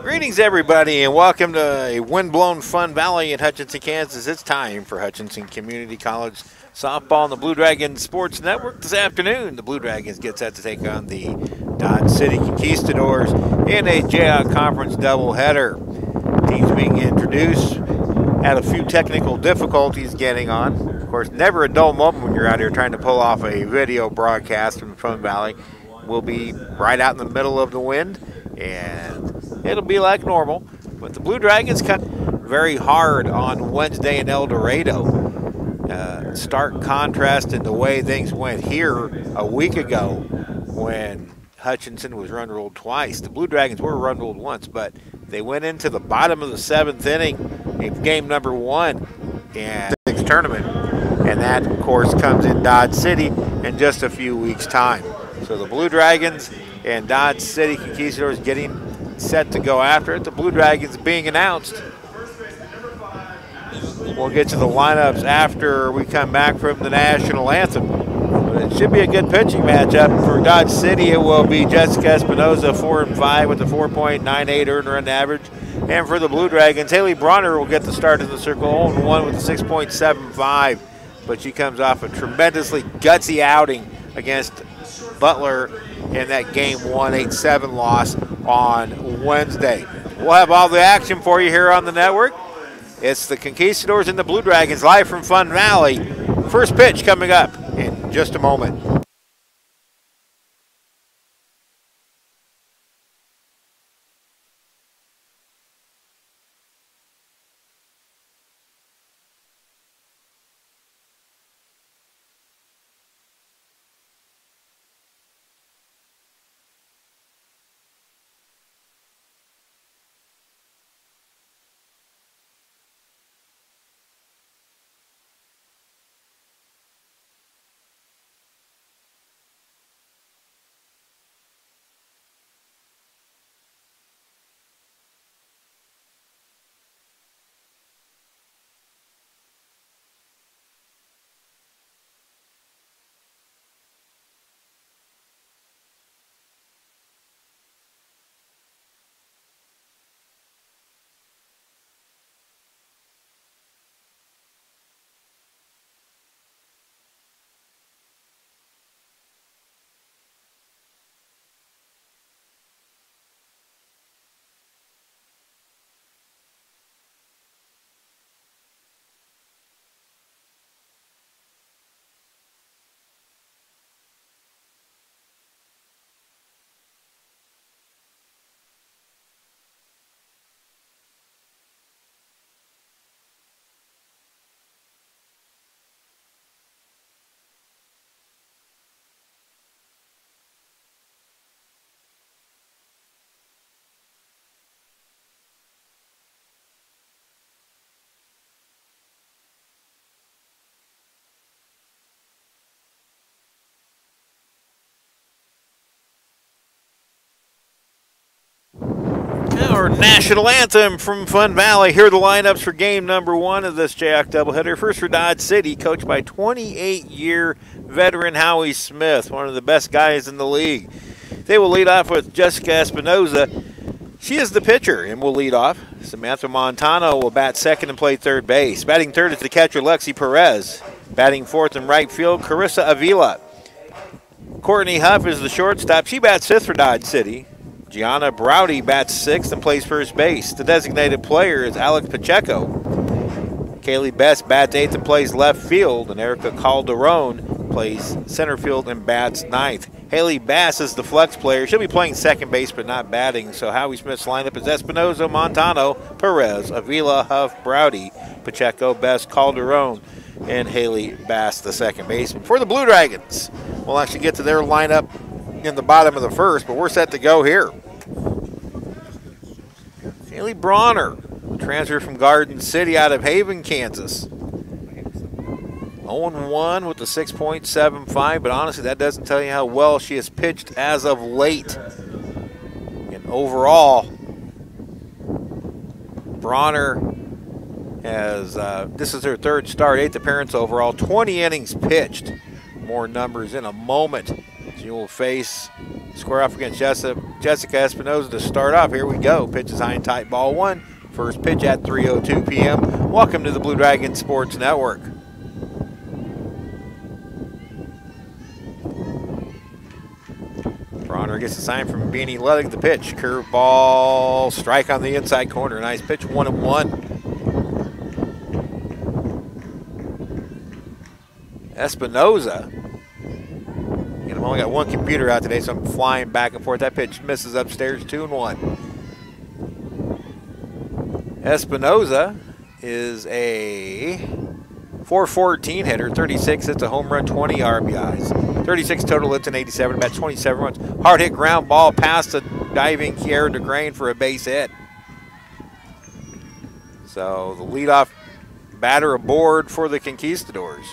Greetings, everybody, and welcome to a wind-blown Fun Valley in Hutchinson, Kansas. It's time for Hutchinson Community College Softball on the Blue Dragons Sports Network this afternoon. The Blue Dragons get set to take on the Dodge City Conquistadors in a Jayhawk Conference doubleheader. Teams being introduced. Had a few technical difficulties getting on. Of course, never a dull moment when you're out here trying to pull off a video broadcast from Fun Valley. We'll be right out in the middle of the wind, and it'll be like normal. But the Blue Dragons cut very hard on Wednesday in El Dorado. Stark contrast in the way things went here a week ago when Hutchinson was run-ruled twice. The Blue Dragons were run-ruled once, but they went into the bottom of the seventh inning of game number 1 in the 6th tournament. And that, of course, comes in Dodge City in just a few weeks' time. So the Blue Dragons and Dodge City Conquistadors getting set to go after it. The Blue Dragons being announced. We'll get to the lineups after we come back from the national anthem. But it should be a good pitching matchup. For Dodge City, it will be Jessica Espinoza, 4-5 with a 4.98 earned run average. And for the Blue Dragons, Haley Bronner will get the start in the circle, 0-1 with a 6.75. But she comes off a tremendously gutsy outing against Butler in that Game 1 8-7 loss on Wednesday. We'll have all the action for you here on the network. It's the Conquistadors and the Blue Dragons live from Fun Valley. First pitch coming up in just a moment. Our national anthem from Fun Valley. Here are the lineups for game number 1 of this Jayhawk doubleheader. First for Dodge City, coached by 28-year veteran Howie Smith, one of the best guys in the league. They will lead off with Jessica Espinoza. She is the pitcher and will lead off. Samantha Montano will bat second and play third base. Batting third is the catcher Lexi Perez. Batting fourth in right field, Carissa Avila. Courtney Huff is the shortstop. She bats fifth for Dodge City. Gianna Browdy bats sixth and plays first base. The designated player is Alex Pacheco. Kaylee Best bats eighth and plays left field, and Erica Calderon plays center field and bats ninth. Haley Bass is the flex player. She'll be playing second base but not batting, so Howie Smith's lineup is Espinoza, Montano, Perez, Avila, Huff, Browdy, Pacheco, Best, Calderon, and Haley Bass, the second baseman. For the Blue Dragons, we'll actually get to their lineup in the bottom of the first, but we're set to go here. Haley Bronner, transfer from Garden City out of Haven, Kansas. 0-1 with the 6.75, but honestly, that doesn't tell you how well she has pitched as of late. And overall, Bronner has, this is her third start, 8th appearance overall, 20 innings pitched. More numbers in a moment. She will face square off against Jessica Espinoza to start off. Here we go. Pitch is high and tight, ball one. First pitch at 3:02 p.m. Welcome to the Blue Dragon Sports Network. Bronner gets a sign from Beanie Ludwig. The pitch, curveball, strike on the inside corner. Nice pitch, 1-1. Espinoza. And I've only got one computer out today, so I'm flying back and forth. That pitch misses upstairs, 2-1. Espinoza is a .414 hitter, 36 hits, a home run, 20 RBIs. 36 total hits and 87, about 27 runs. Hard hit ground ball past the diving Kiera DeGrain for a base hit. So the leadoff batter aboard for the Conquistadors.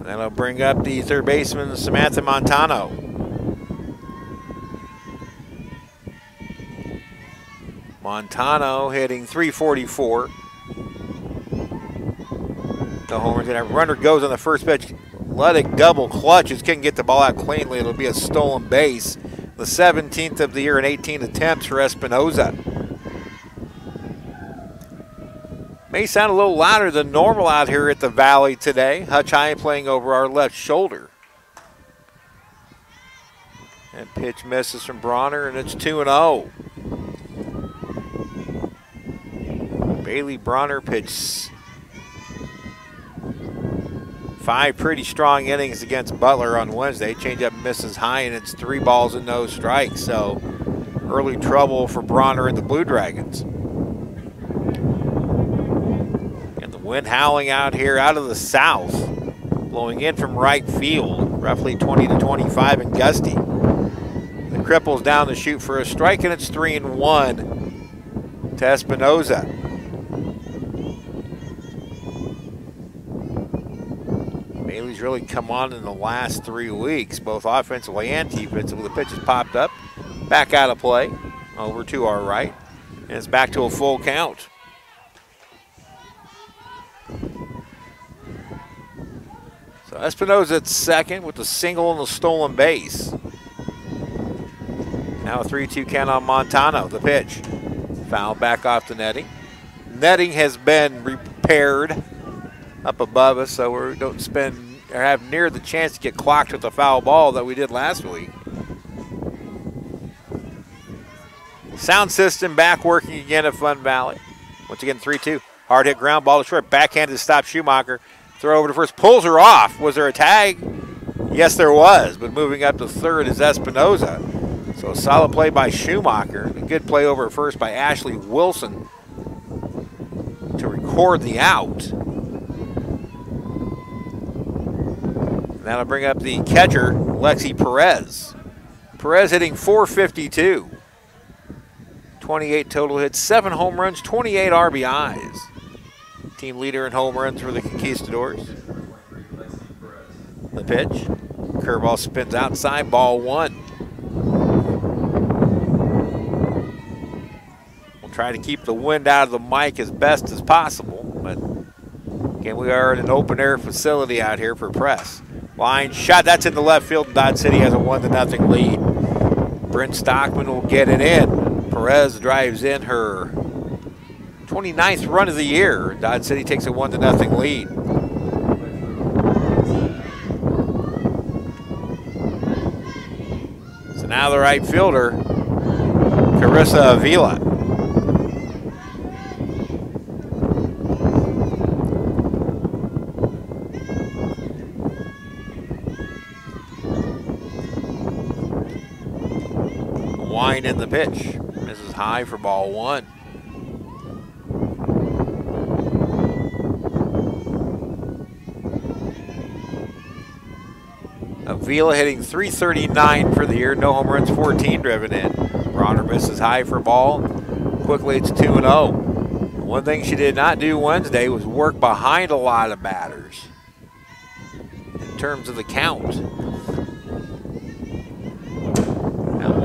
That'll bring up the third baseman, Samantha Montano. Montano hitting .344. The homer's in. A runner goes on the first pitch. Ludwig double clutches, couldn't get the ball out cleanly. It'll be a stolen base. The 17th of the year and 18 attempts for Espinoza. May sound a little louder than normal out here at the Valley today. Hutch High playing over our left shoulder. And pitch misses from Bronner, and it's 2-0. Bailey Bronner pitched 5 pretty strong innings against Butler on Wednesday. Changeup misses high, and it's 3 balls and no strikes. So early trouble for Bronner and the Blue Dragons. And the wind howling out here out of the south, blowing in from right field, roughly 20 to 25 and gusty. The cripple's down the chute for a strike, and it's 3-1 to Espinoza. Bailey's really come on in the last 3 weeks, both offensively and defensively. The pitch has popped up, back out of play, over to our right, and it's back to a full count. So Espinoza at second with the single and the stolen base. Now a 3-2 count on Montano. The pitch, foul back off the netting. Netting has been repaired up above us, so we don't spend or have near the chance to get clocked with a foul ball that we did last week. Sound system back working again at Fun Valley. Once again, 3-2. Hard hit ground ball to short. Backhanded stop Schumacher. Throw over to first. Pulls her off. Was there a tag? Yes, there was. But moving up to third is Espinoza. So a solid play by Schumacher. A good play over at first by Ashley Wilson to record the out. And that'll bring up the catcher, Lexi Perez. Perez hitting .452. 28 total hits, 7 home runs, 28 RBIs. Team leader in home runs for the Conquistadors. The pitch, curveball spins outside, ball 1. We'll try to keep the wind out of the mic as best as possible, but again, we are in an open air facility out here for press. Line shot, that's in the left field. Dodge City has a 1-0 lead. Brent Stockman will get it in. Perez drives in her 29th run of the year. Dodge City takes a 1-0 lead. So now the right fielder, Carissa Avila. Wine in the pitch. Misses high for ball 1. Avila hitting .339 for the year. No home runs, 14 driven in. Bronner misses high for ball. Quickly it's 2-0. One thing she did not do Wednesday was work behind a lot of batters in terms of the count.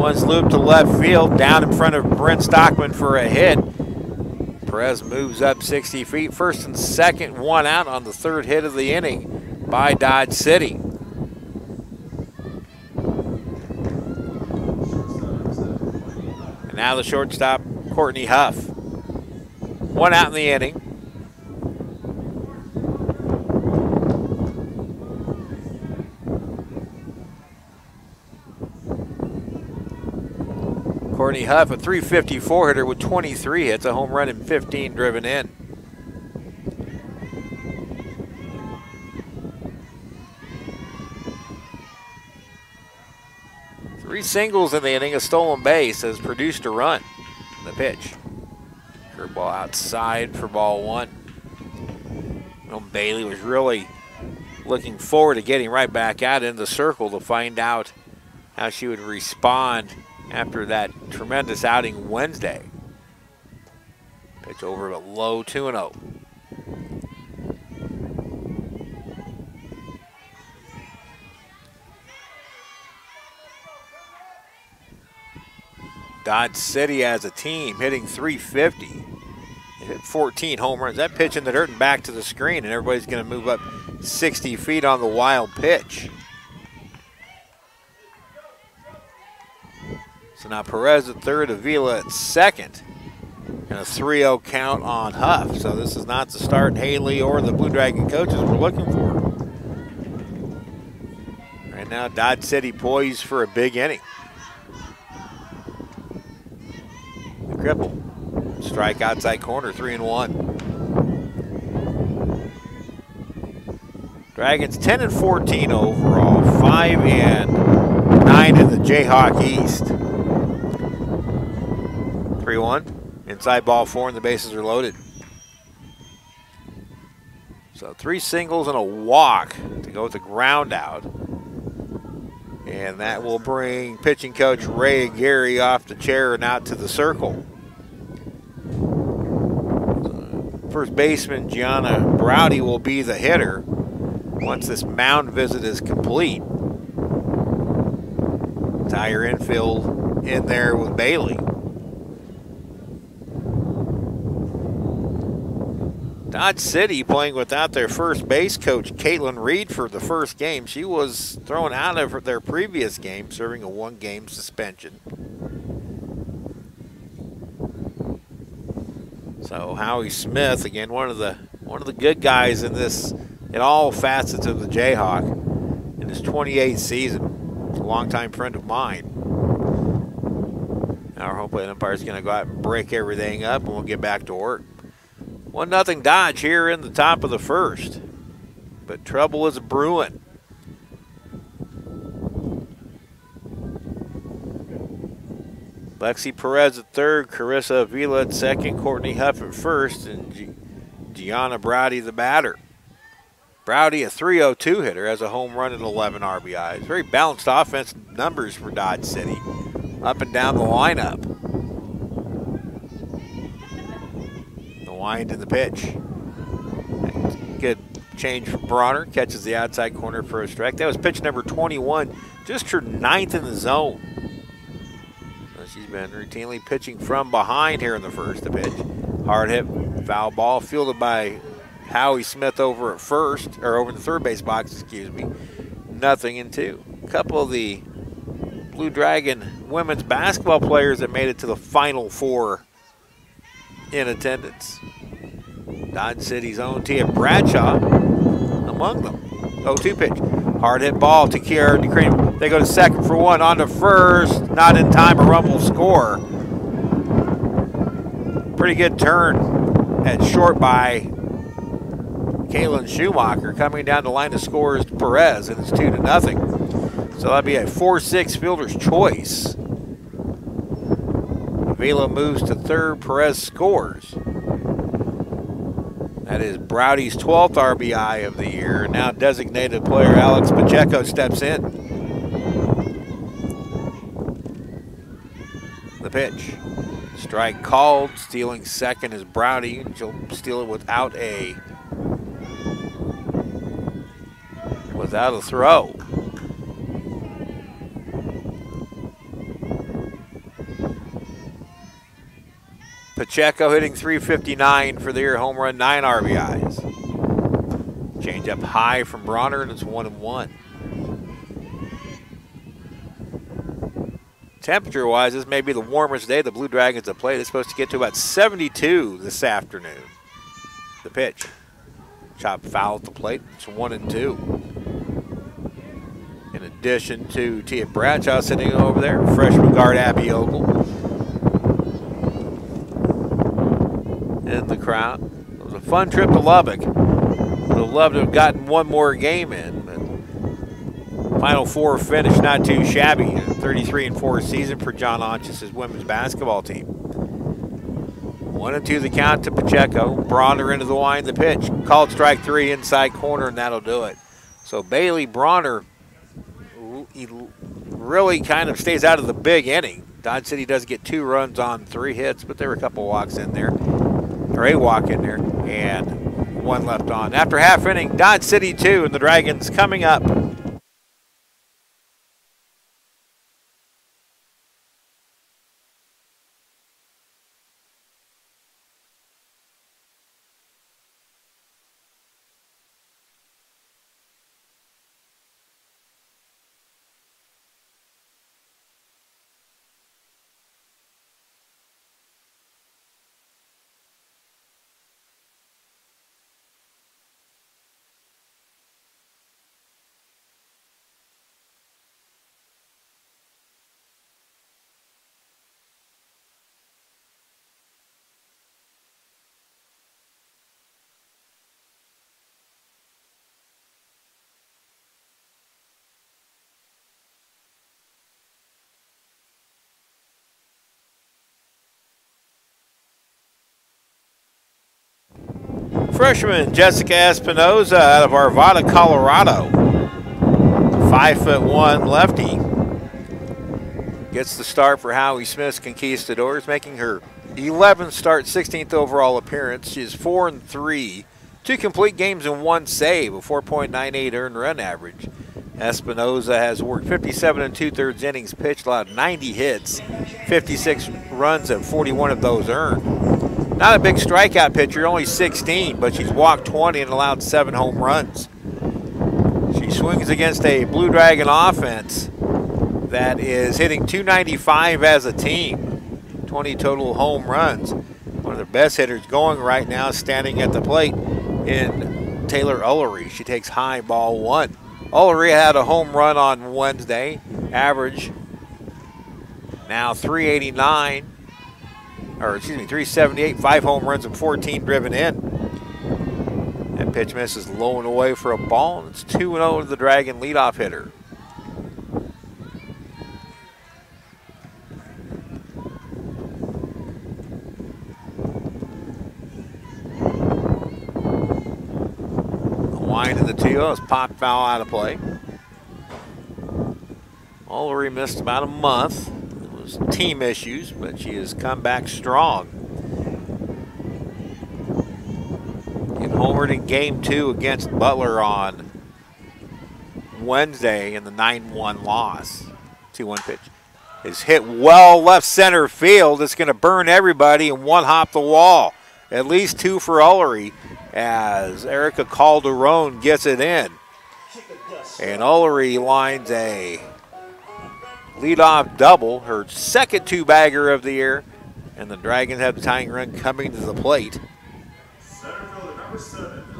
One's looped to left field, down in front of Brent Stockman for a hit. Perez moves up 60 feet. First and second, one out on the third hit of the inning by Dodge City. And now the shortstop, Courtney Huff. One out in the inning. Courtney Huff, a .354 hitter with 23 hits, a home run and 15 driven in. Three singles in the inning, a stolen base has produced a run. The pitch. Curveball outside for ball one. Bailey was really looking forward to getting right back out into the circle to find out how she would respond after that tremendous outing Wednesday. Pitch over but low, 2-0. Dodge City as a team hitting .350. They hit 14 home runs. That pitch in the dirt and back to the screen, and everybody's going to move up 60 feet on the wild pitch. So now Perez at third, Avila at second, and a 3-0 count on Huff. So this is not the start Haley or the Blue Dragon coaches were looking for. Right now, Dodge City poised for a big inning. The cripple, strike outside corner, 3-1. Dragons 10-14 overall, 5-9 in the Jayhawk East. 3-1, inside ball four, and the bases are loaded. So 3 singles and a walk to go with the ground out. And that will bring pitching coach Ray Aguirre off the chair and out to the circle. First baseman Gianna Browdy will be the hitter once this mound visit is complete. Entire infield in there with Bailey. Dodge City playing without their first base coach, Caitlin Reed, for the first game. She was thrown out of their previous game, serving a 1-game suspension. So Howie Smith, again, one of the good guys in all facets of the Jayhawk in his 28th season. A longtime friend of mine. Now we're hoping the umpire's going to go out and break everything up, and we'll get back to work. 1-0 Dodge here in the top of the first, but trouble is brewing. Lexi Perez at third, Carissa Avila at second, Courtney Huff at first, and Gianna Browdy the batter. Browdy, a .302 hitter, has a home run and 11 RBIs. Very balanced offense numbers for Dodge City, up and down the lineup. Wind in the pitch. Good change from Bronner. Catches the outside corner for a strike. That was pitch number 21. Just her 9th in the zone. So she's been routinely pitching from behind here in the first. The pitch. Hard hit, foul ball. Fielded by Howie Smith over at first, or over in the third base box, excuse me. 0-2. A couple of the Blue Dragon women's basketball players that made it to the Final Four in attendance. Dodge City's own Tia Bradshaw among them. 0-2 pitch. Hard hit ball to Kiara DeCream. They go to second for one, on to first. Not in time, a rumble score. Pretty good turn at short by Kaylin Schumacher. Coming down the line to score is Perez, and it's 2-0. So that'll be a 4-6 fielder's choice. Avila moves to third, Perez scores. That is Browdy's 12th RBI of the year. Now designated player Alex Pacheco steps in. The pitch. Strike called. Stealing second is Browdy. She'll steal it without a throw. Pacheco hitting .359 for the year, home run, 9 RBIs. Change up high from Bronner, and it's 1-1. Temperature-wise, this may be the warmest day the Blue Dragons have played. It's supposed to get to about 72 this afternoon. The pitch. Chop foul at the plate. It's 1-2. In addition to Tia Bradshaw sitting over there, freshman guard Abby Ogle in the crowd. It was a fun trip to Lubbock. Would have loved to have gotten one more game in, but Final Four finish not too shabby. 33-4 season for John Hutchinson women's basketball team. 1-2 the count to Pacheco. Bronner into the line, the pitch. Called strike 3 inside corner, and that'll do it. So Bailey Bronner, he really kind of stays out of the big inning. Dodge City does get 2 runs on 3 hits, but there were a couple walks in there, or a walk in there, and 1 left on. After half inning, Dodge City 2, and the Dragons coming up. Freshman Jessica Espinoza out of Arvada, Colorado. 5'1" lefty. Gets the start for Howie Smith's Conquistadors, making her 11th start, 16th overall appearance. She is 4-3, 2 complete games and 1 save, a 4.98 earned run average. Espinoza has worked 57 2/3 innings pitched, allowed 90 hits, 56 runs, and 41 of those earned. Not a big strikeout pitcher, only 16, but she's walked 20 and allowed 7 home runs. She swings against a Blue Dragon offense that is hitting .295 as a team, 20 total home runs. One of their best hitters going right now, standing at the plate in Taylor Ullery. She takes high, ball 1. Ullery had a home run on Wednesday, average now .389. Or excuse me, .378, 5 home runs and 14 driven in. That pitch misses low and away for a ball, and it's 2-0 to the Dragon leadoff hitter. The wind in the 2-0 is popped foul out of play. Ullery missed about a month. Team issues, but she has come back strong. And homered in game 2 against Butler on Wednesday in the 9-1 loss. 2-1 pitch is hit well left center field. It's going to burn everybody and 1 hop the wall. At least 2 for Ullery as Erica Calderon gets it in. And Ullery lines a leadoff double, her second 2-bagger of the year, and the Dragons have the tying run coming to the plate.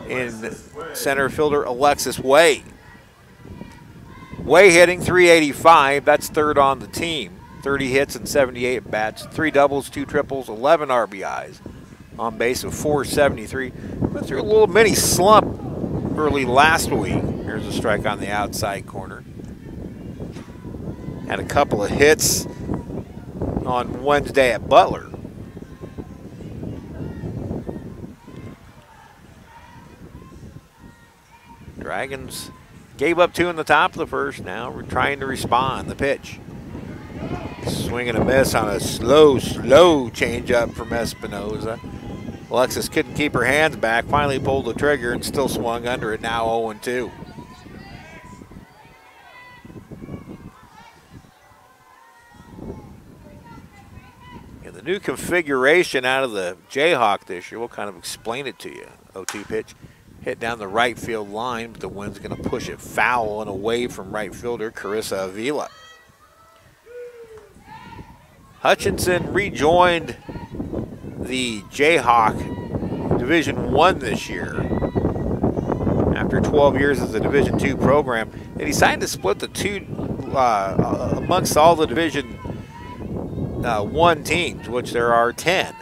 In center fielder Alexis Way. Way hitting .385, that's 3rd on the team. 30 hits and 78 at bats, 3 doubles, 2 triples, 11 RBIs. On base of .473. Went through a little mini slump early last week. Here's a strike on the outside corner. Had a couple of hits on Wednesday at Butler. Dragons gave up 2 in the top of the first. Now we're trying to respond. The pitch. Swing and a miss on a slow changeup from Espinoza. Alexis couldn't keep her hands back. Finally pulled the trigger and still swung under it. Now 0-2. new configuration out of the Jayhawk this year. We'll kind of explain it to you. 0-2 pitch. Hit down the right field line, but the wind's going to push it foul and away from right fielder Carissa Avila. Hutchinson rejoined the Jayhawk Division I this year. After 12 years as a Division II program, they decided to split the two amongst all the Division I teams, which there are 10.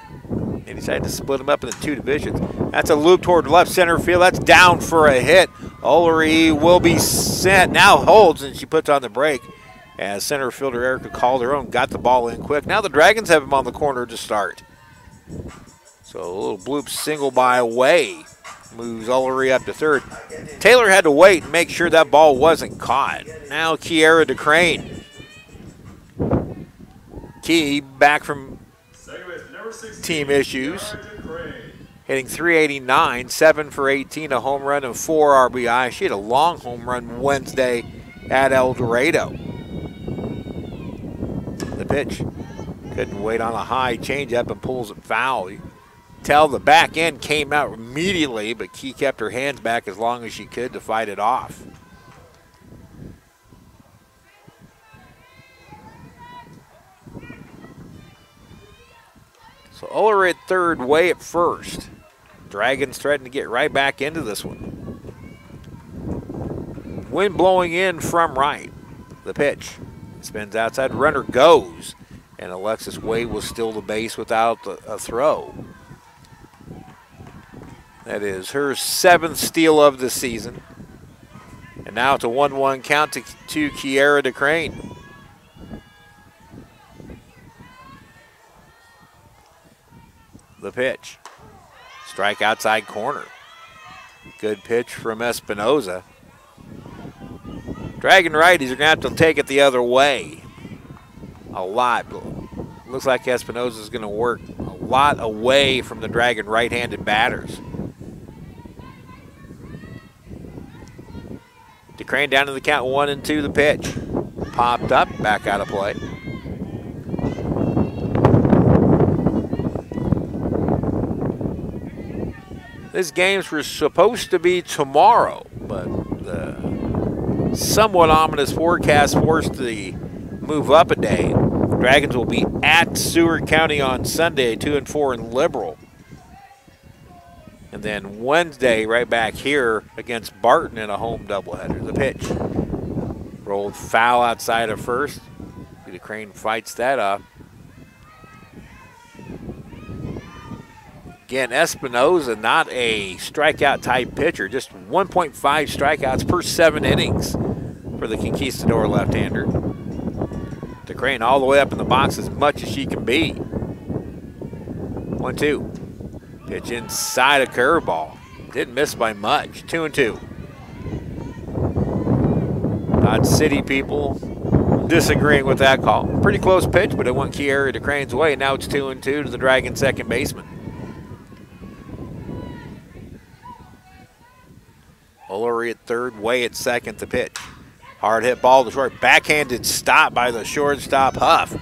They decided to split them up into two divisions. That's a loop toward left center field. That's down for a hit. Ullery will be sent. Now holds, and she puts on the brake as center fielder Erica Calderon got the ball in quick. Now the Dragons have him on the corner to start. So a little bloop single by away moves Ullery up to third. Taylor had to wait and make sure that ball wasn't caught. Now Kiara DeCrane. Key back from team issues, hitting .389, 7 for 18, a home run and 4 RBI. She had a long home run Wednesday at El Dorado. The pitch, couldn't wait on a high changeup and pulls it foul. You tell the back end came out immediately, but Key kept her hands back as long as she could to fight it off. So Ullery at third, Way at first. Dragons threatening to get right back into this one. Wind blowing in from right. The pitch spins outside, runner goes, and Alexis Way will steal the base without a throw. That is her 7th steal of the season. And now it's a 1-1 count to Kiara DeCrane. The pitch. Strike outside corner. Good pitch from Espinoza. Dragon righties are going to have to take it the other way. A lot. Looks like Espinoza is going to work a lot away from the Dragon right-handed batters. DeCrane down to the count, 1-2 the pitch. Popped up, back out of play. This game's were supposed to be tomorrow, but the somewhat ominous forecast forced the move up a day. Dragons will be at Seward County on Sunday, 2-4 in Liberal. And then Wednesday, right back here against Barton in a home doubleheader. The pitch. Rolled foul outside of first. DeCrane fights that up. Again, Espinoza, not a strikeout type pitcher, just 1.5 strikeouts per 7 innings for the Conquistador left-hander. DeCrane all the way up in the box as much as she can be. 1-2. Pitch inside a curveball. Didn't miss by much. 2-2. Dodge City people disagreeing with that call. Pretty close pitch, but it went Kiara DeCrane's way. Now it's 2-2 to the Dragon second baseman. Ullery at third, Way at second, the pitch. Hard hit ball to short. Backhanded stop by the shortstop Huff.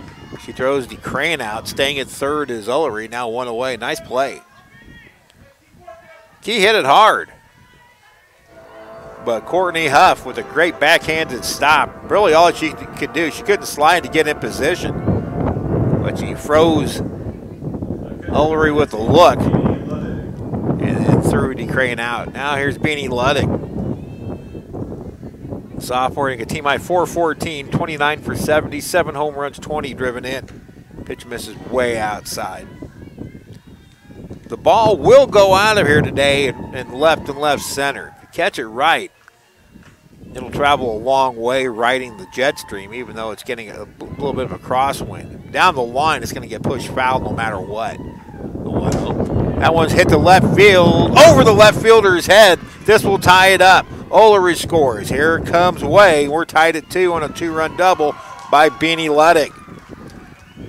She throws DeCrane out. Staying at third is Ullery, now 1 away. Nice play. Key hit it hard. But Courtney Huff with a great backhanded stop. Really all she could do. She couldn't slide to get in position. But she froze Ullery with a look. And then threw DeCrane out. Now here's Beanie Luddick. Sophomore, a team high 414, 29 for 70, 7 home runs, 20 driven in. Pitch misses way outside. The ball will go out of here today in left and left center. If you catch it right, it'll travel a long way riding the jet stream, even though it's getting a little bit of a crosswind. Down the line, it's going to get pushed foul no matter what. The 1-0. That one's hit the left field, over the left fielder's head. This will tie it up. Ullery scores. Here comes Way. We're tied at 2 on a 2-run double by Beanie Luddick.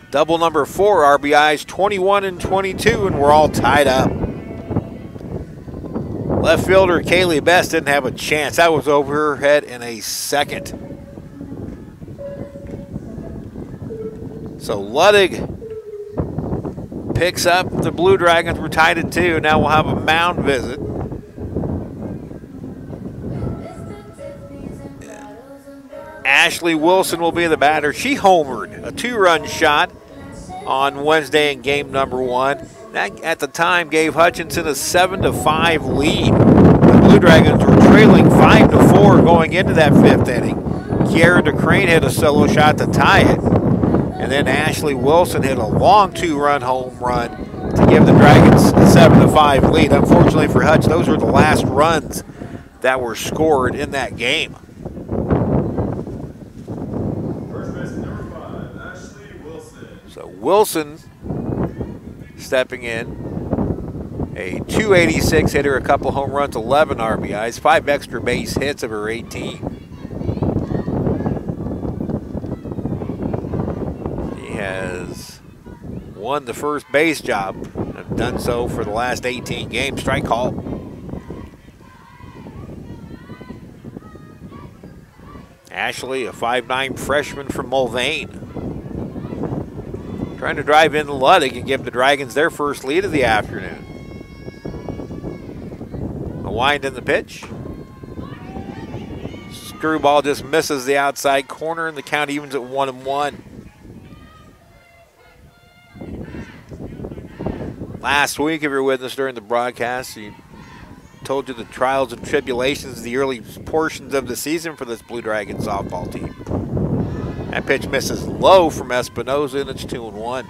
Double number 4 RBIs, 21 and 22, and we're all tied up. Left fielder Kaylee Best didn't have a chance. That was over her head in a second. So Luddick picks up the Blue Dragons. We're tied at 2. Now we'll have a mound visit. Ashley Wilson will be the batter. She homered a 2-run shot on Wednesday in game number 1. That, at the time, gave Hutchinson a 7-5 lead. The Blue Dragons were trailing 5-4 going into that 5th inning. Kiara DeCrane hit a solo shot to tie it. And then Ashley Wilson hit a long 2-run home run to give the Dragons a 7-5 lead. Unfortunately for Hutch, those were the last runs that were scored in that game. First baseman number 5, Ashley Wilson. So Wilson stepping in, a 286 hitter, a couple home runs, 11 RBIs, 5 extra base hits of her 18. She has won the first base job and have done so for the last 18 games. Strike call. Ashley, a 5'9" freshman from Mulvane. Trying to drive in Ludwig and give the Dragons their first lead of the afternoon. A wind in the pitch. Screwball just misses the outside corner, and the count evens at 1-1. Last week, if you were with us during the broadcast, we told you the trials and tribulations of the early portions of the season for this Blue Dragon softball team. That pitch misses low from Espinoza, and it's 2-1.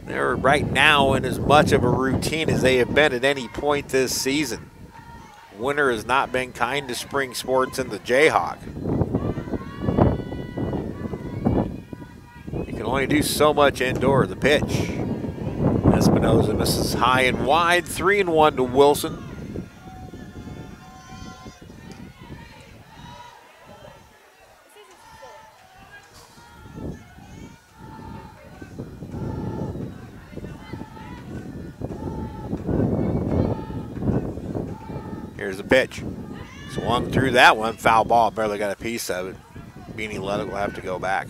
They're right now in as much of a routine as they have been at any point this season. Winter has not been kind to spring sports in the Jayhawk. You can only do so much indoor. The pitch. Espinoza misses high and wide. 3-1 to Wilson. Here's the pitch. Swung through that one. Foul ball. Barely got a piece of it. Beanie Ludwig will have to go back.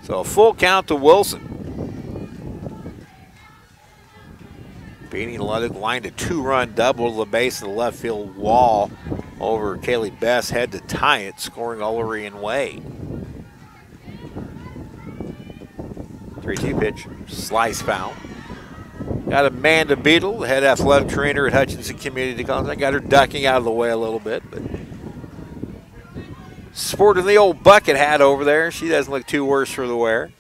So a full count to Wilson. Beanie Ludwig lined a 2-run double to the base of the left field wall over Kaylee Best' head to tie it, scoring Ullery and Wade. 3-2 pitch. Slice foul. Got Amanda Beadle, the head athletic trainer at Hutchinson Community College. I got her ducking out of the way a little bit, but sporting the old bucket hat over there. She doesn't look too worse for the wear.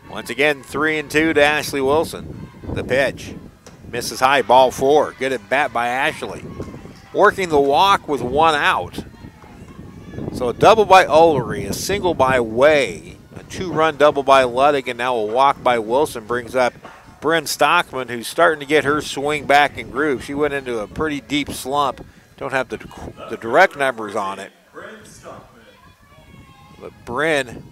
Once again, 3-2 to Ashley Wilson. The pitch. Misses high, ball 4. Good at bat by Ashley. Working the walk with 1 out. So a double by Ullery, a single by Way, a 2-run double by Ludwig, and now a walk by Wilson brings up Bryn Stockman, who's starting to get her swing back in groove. She went into a pretty deep slump. Don't have the direct numbers on it. But Bryn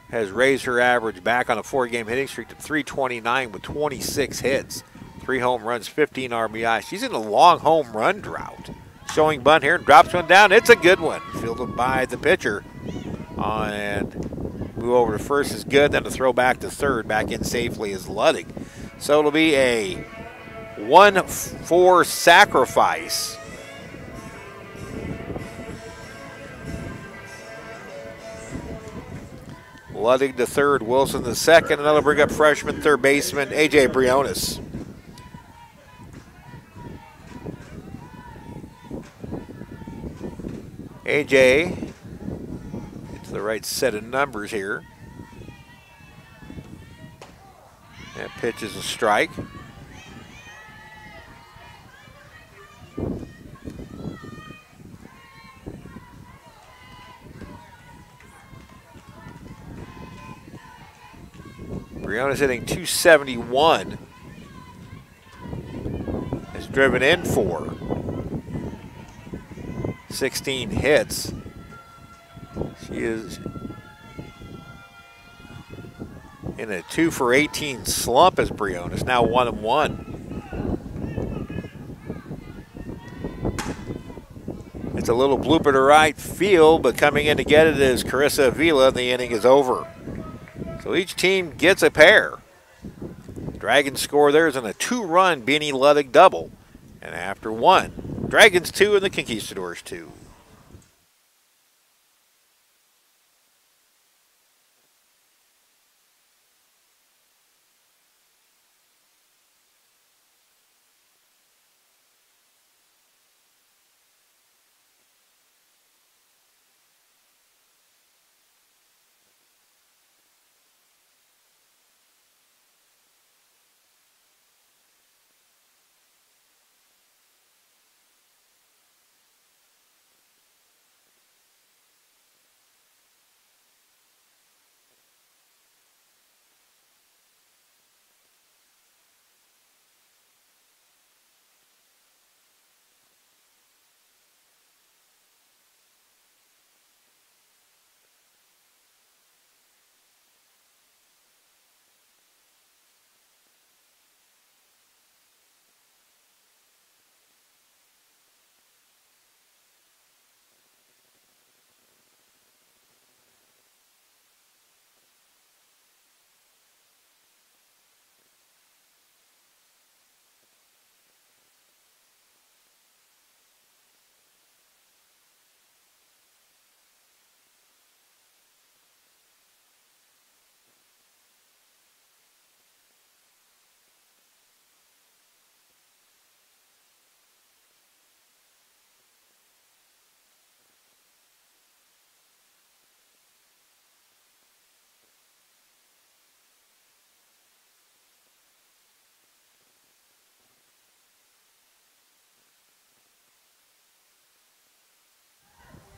has raised her average back on a 4-game hitting streak to 329 with 26 hits, 3 home runs, 15 RBI. She's in a long home run drought. Showing bunt here, drops one down. It's a good one. Fielded by the pitcher. And move over to first is good. Then a throw back to third. Back in safely is Ludwig. So it'll be a 1-4 sacrifice. Ludwig to third, Wilson to second. And that'll bring up freshman third baseman A.J. Briones. AJ gets the right set of numbers here. That pitch is a strike. Briones hitting 271. Has driven in 4. 16 hits. She is in a 2-for-18 slump as Briones, now 1-1. Gets a little blooper to right field, but coming in to get it is Carissa Avila. The inning is over. So each team gets a pair. Dragons score theirs on a 2-run Beanie Ludwig double. And after one, Dragons 2 and the Conquistadors 2.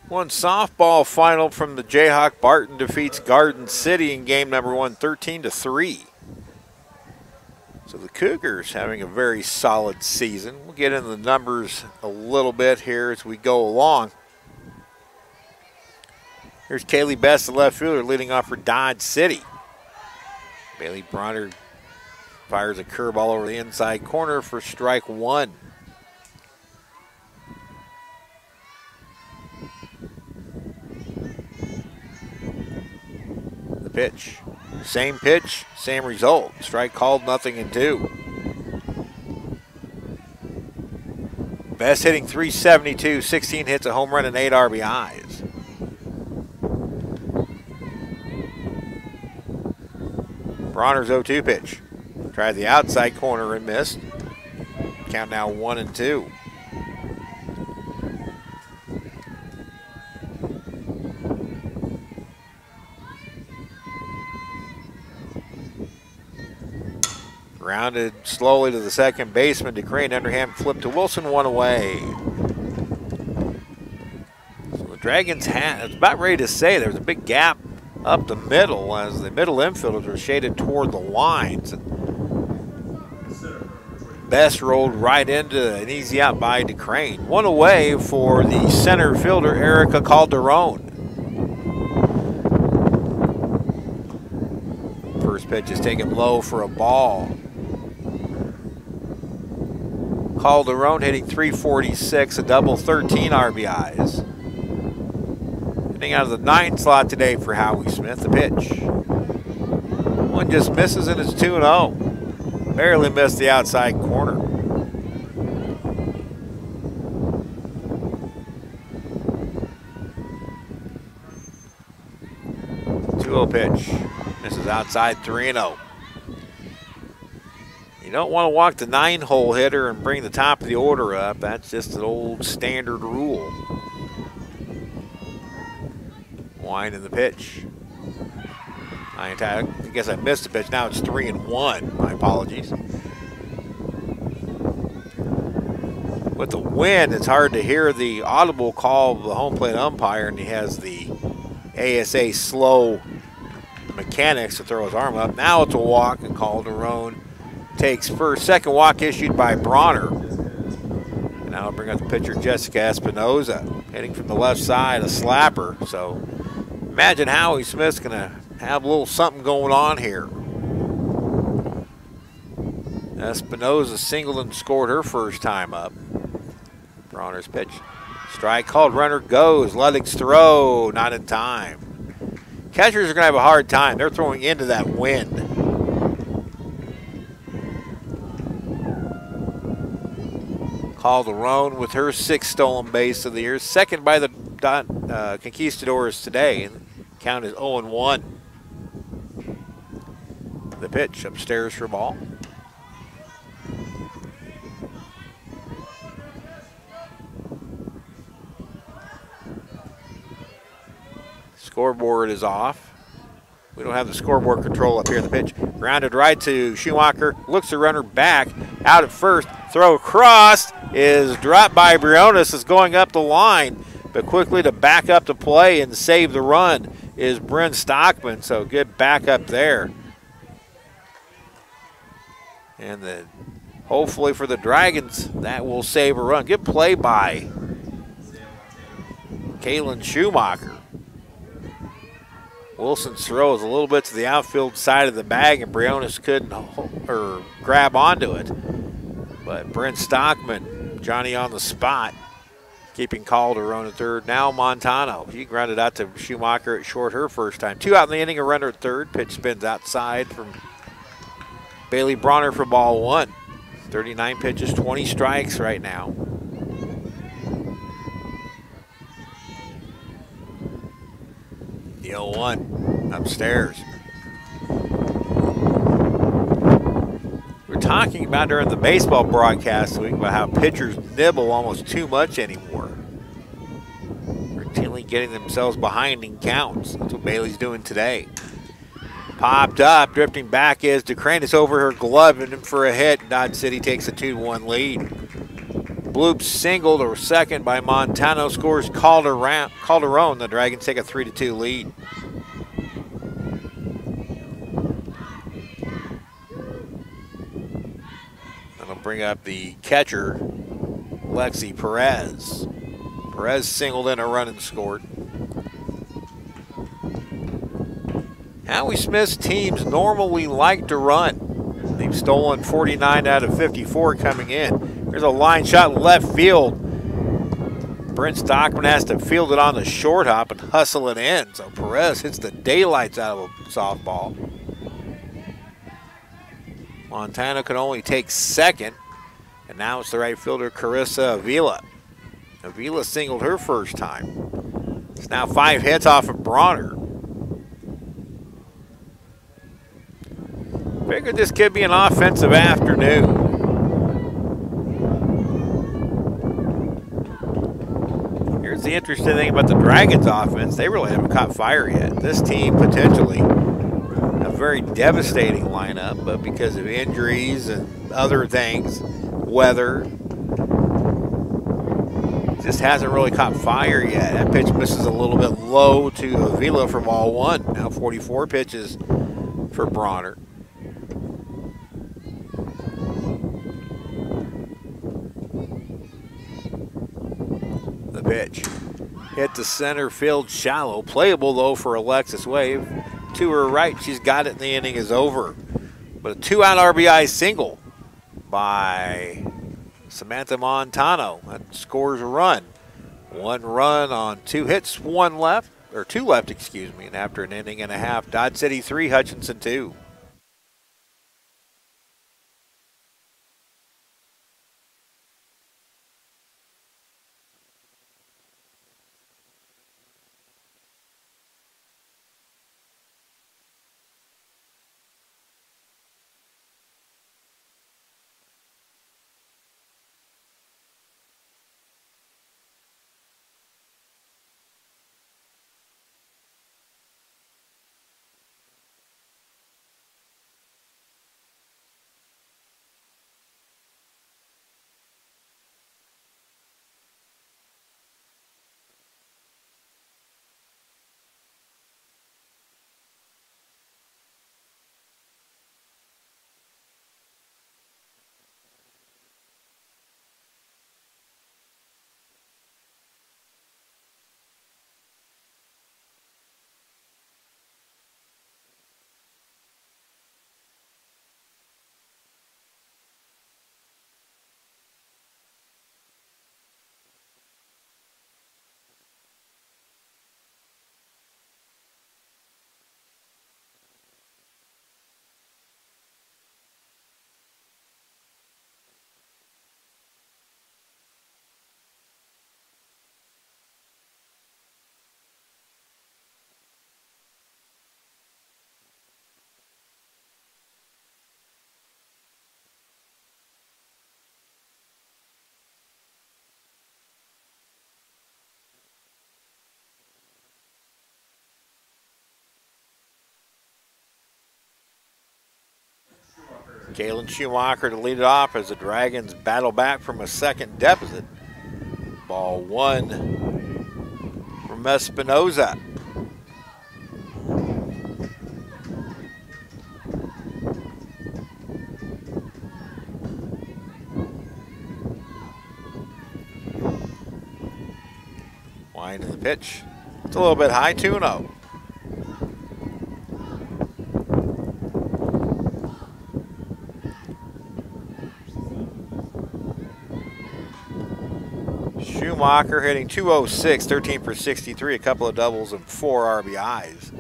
One softball final from the Jayhawk. Barton defeats Garden City in game number 1, 13-3. So the Cougars having a very solid season. We'll get into the numbers a little bit here as we go along. Here's Kaylee Best, the left fielder, leading off for Dodge City. Bailey Bronner fires a curve all over the inside corner for strike 1. Pitch. Same pitch, same result. Strike called, 0-2. Best hitting .372, 16 hits, a home run, and 8 RBIs. Bronner's 0-2 pitch. Tried the outside corner and missed. Count now 1-2. Grounded slowly to the second baseman. DeCrane underhand flip to Wilson, 1 away. So the Dragons had, I was about ready to say there was a big gap up the middle as the middle infielders were shaded toward the lines. Best rolled right into an easy out by DeCrane. 1 away for the center fielder, Erica Calderon. First pitch is taken low for a ball. Calderon hitting .346, a double, 13 RBIs. Hitting out of the 9th slot today for Howie Smith. The pitch. One just misses and it's 2-0. Barely missed the outside corner. 2-0 pitch. Misses outside, 3-0. You don't want to walk the 9-hole hitter and bring the top of the order up. That's just an old standard rule. Wind in the pitch. I guess I missed the pitch. Now it's 3-1. My apologies. With the wind, it's hard to hear the audible call of the home plate umpire, and he has the ASA slow mechanics to throw his arm up. Now it's a walk, and Calderon takes first. Second walk issued by Bronner. And now I'll bring up the pitcher, Jessica Espinoza, hitting from the left side, a slapper. So imagine Howie Smith's going to have a little something going on here. Espinoza singled and scored her first time up. Bronner's pitch Strike called, runner goes. Ludwig's throw, not in time. Catchers are going to have a hard time. They're throwing into that wind. Calderon with her 6th stolen base of the year. Second by the Conquistadors today. Count is 0-1. The pitch upstairs for ball. Scoreboard is off. We don't have the scoreboard control up here in the pitch. Grounded right to Schumacher. Looks the runner back. Out at first. Throw across is dropped by Briones. Is going up the line. But quickly to back up the play and save the run is Bryn Stockman. So good backup there. And then hopefully for the Dragons, that will save a run. Good play by Kaylin Schumacher. Wilson's throw is a little bit to the outfield side of the bag, and Briones couldn't grab onto it. But Brent Stockman, Johnny on the spot, keeping Calderon at third. Now Montano. He grounded out to Schumacher at short her first time. 2 out in the inning, a runner at third. Pitch spins outside from Bailey Bronner for ball 1. 39 pitches, 20 strikes right now. The 0-1 upstairs. We're talking about during the baseball broadcast this week about how pitchers nibble almost too much anymore. Routinely getting themselves behind in counts. That's what Bailey's doing today. Popped up, drifting back is DeCrane. Over her glove and in for a hit. Dodge City takes a 2-1 lead. Bloop singled or second by Montano, scores Calderon. The Dragons take a 3-2 lead. That'll bring up the catcher, Lexi Perez. Perez singled in a run and scored. Howie Smith's teams normally like to run. They've stolen 49 out of 54 coming in. There's a line shot left field. Brent Stockman has to field it on the short hop and hustle it in. So Perez hits the daylights out of a softball. Montano can only take second. And now it's the right fielder, Carissa Avila. Avila singled her first time. It's now 5 hits off of Bronner. Figured this could be an offensive afternoon. Here's the interesting thing about the Dragons offense. They really haven't caught fire yet. This team potentially a very devastating lineup, but because of injuries and other things, weather, just hasn't really caught fire yet. That pitch misses a little bit low to Avila for ball 1. Now 44 pitches for Bronner. The pitch hit the center field shallow. Playable though for Alexis Wave. To her right, she's got it and the inning is over. But a 2-out RBI single by Samantha Montano. That scores a run. 1 run on 2 hits, 2 left, and after an inning and a half, Dodge City 3, Hutchinson 2. Kalen Schumacher to lead it off as the Dragons battle back from a second deficit. Ball one from Espinoza. Wind of the pitch. It's a little bit high, 2-0. Schumacher hitting .206, 13 for 63, a couple of doubles and 4 RBIs.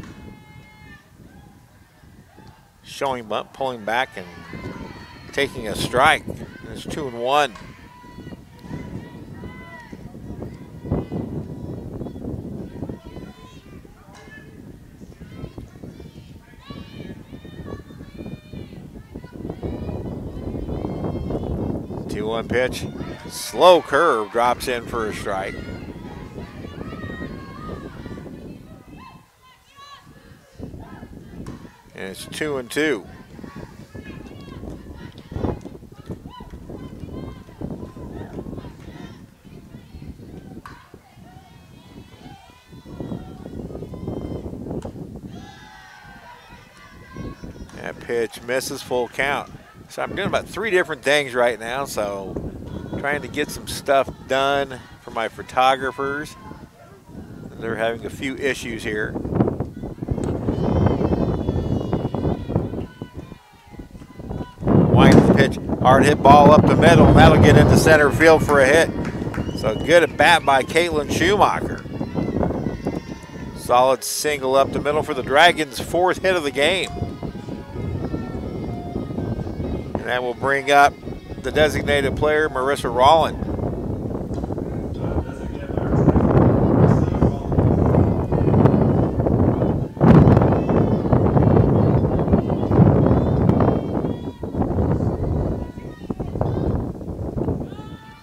Showing bunt, pulling back and taking a strike. And it's 2-1. One pitch, slow curve, drops in for a strike. And it's 2-2. That pitch misses, full count. So I'm doing about 3 different things right now, so trying to get some stuff done for my photographers. They're having a few issues here. Wind of the pitch, hard hit ball up the middle, and that'll get into center field for a hit. So good at bat by Caitlin Schumacher. Solid single up the middle for the Dragons' 4th hit of the game. That will bring up the designated player, Marissa Rollin.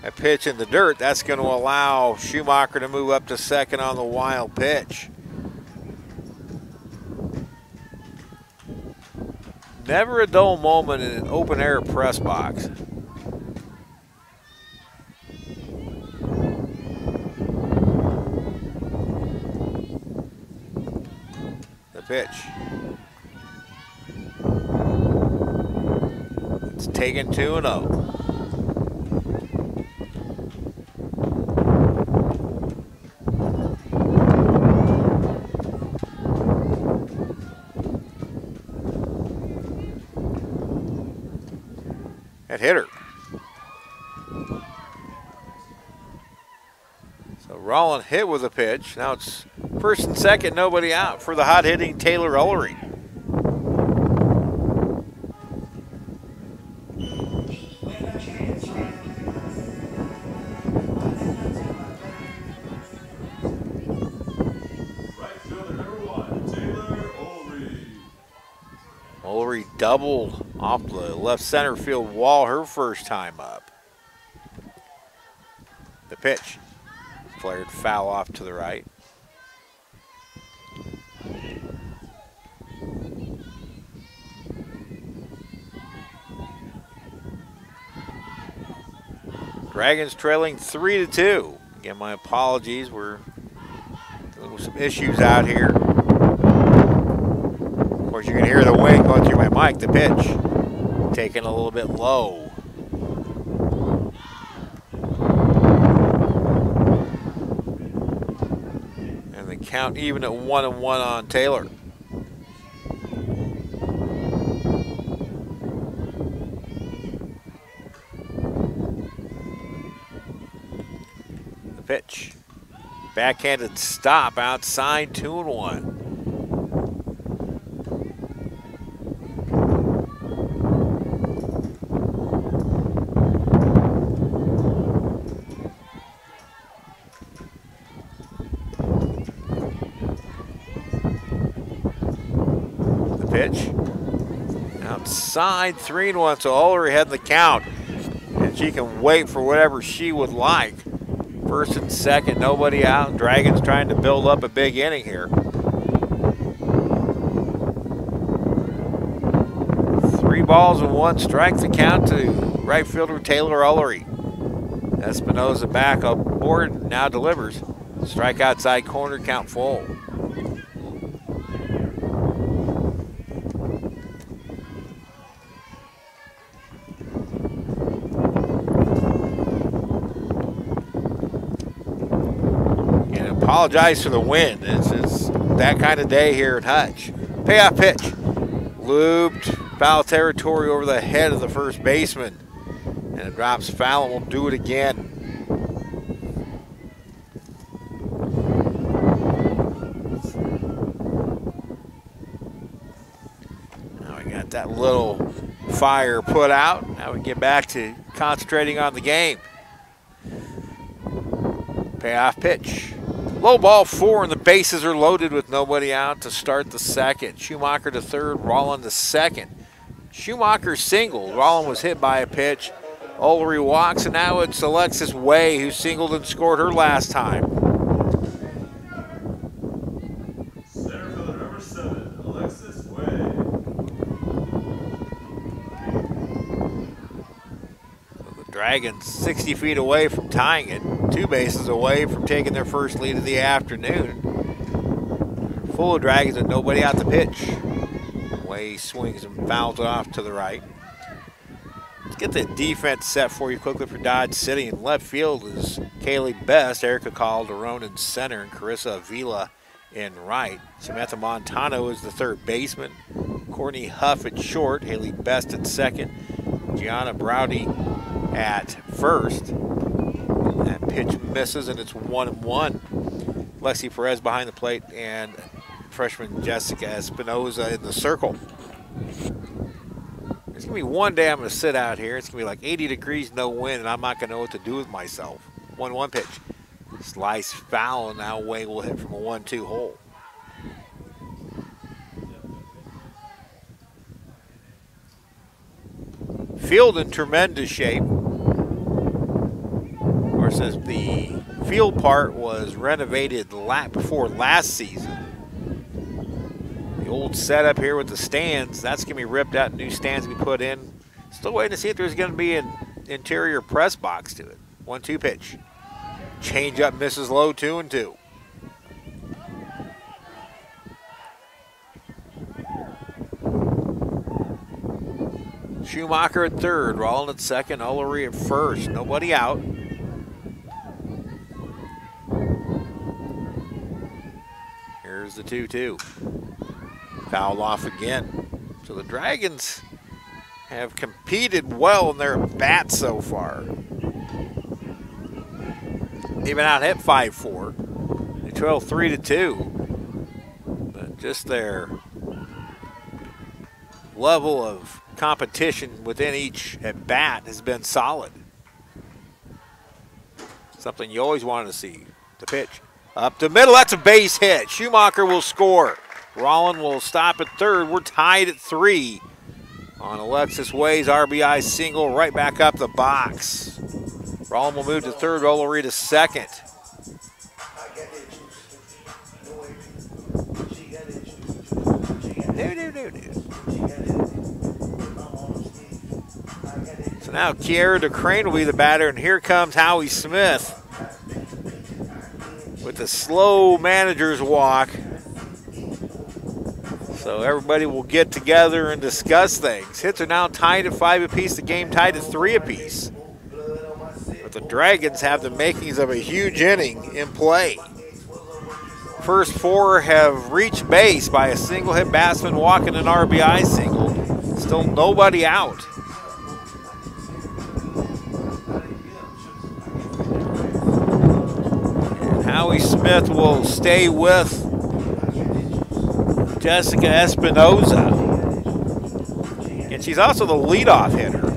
A pitch in the dirt, that's going to allow Schumacher to move up to second on the wild pitch. Never a dull moment in an open air press box. The pitch. It's taken 2-0. Hitter. So Rollin hit with a pitch. Now it's first and second, nobody out for the hot hitting Taylor Ullery. Right fielder number 1, Taylor Ullery. Ullery doubled off the left center field wall her first time up. The pitch. Flared foul off to the right. Dragons trailing 3-2. Again, my apologies. We're dealing with some issues out here. Of course, you can hear the wind going through my mic. The pitch taken a little bit low. And the count even at 1-1 on Taylor. The pitch. Backhanded stop outside, 2-1. Pitch outside, 3-1. So Ullery had the count, and she can wait for whatever she would like. First and second, nobody out. Dragons trying to build up a big inning here. 3 balls and 1 strike, the count to right fielder Taylor Ullery. Espinoza back aboard, now delivers. Strike outside corner, count full. Apologize for the wind. It's that kind of day here at Hutch. Payoff pitch. Looped foul territory over the head of the first baseman. And it drops foul and will do it again. Now we got that little fire put out. Now we get back to concentrating on the game. Payoff pitch. Low ball 4 and the bases are loaded with nobody out to start the second. Schumacher to third, Rollin to second. Schumacher singled. Rollin was hit by a pitch. Ullery walks, and now it's Alexis Way who singled and scored her last time. Center fielder number 7, Alexis Way. So the Dragons 60 feet away from tying it. 2 bases away from taking their first lead of the afternoon. Full of Dragons and nobody out to pitch. Way swings and fouls it off to the right. Let's get the defense set for you quickly for Dodge City. In left field is Kaylee Best, Erica Calderon in center, and Carissa Avila in right. Samantha Montano is the third baseman. Courtney Huff at short, Haley Best at second, Gianna Browdy at first. That pitch misses, and it's 1-1. Lexi Perez behind the plate, and freshman Jessica Espinoza in the circle. There's going to be one day I'm going to sit out here. It's going to be like 80 degrees, no wind, and I'm not going to know what to do with myself. 1-1 pitch. Slice foul, and now Way will hit from a 1-2 hole. Field in tremendous shape. Says the field part was renovated before last season. The old setup here with the stands, that's going to be ripped out and new stands to be put in. Still waiting to see if there's going to be an interior press box to it. 1-2 pitch. Change up misses low, 2-2. Schumacher at third, Rollin at second, Ullery at first. Nobody out. Here's the 2-2. Fouled off again. So the Dragons have competed well in their bats so far. Even out hit 5-4. They trail 3-2. But just their level of competition within each at bat has been solid. Something you always wanted to see. The pitch. Up the middle, that's a base hit. Schumacher will score. Rollin will stop at third. We're tied at 3 on Alexis Way's RBI single right back up the box. Rollin will move to third, Ullery to second. So now Kiera DeCrane will be the batter, and here comes Howie Smith with the slow manager's walk. So everybody will get together and discuss things. Hits are now tied at 5 apiece. The game tied at 3 apiece. But the Dragons have the makings of a huge inning in play. First 4 have reached base by a single hit batsman walking an RBI single. Still nobody out. Howie Smith will stay with Jessica Espinoza. And she's also the leadoff hitter.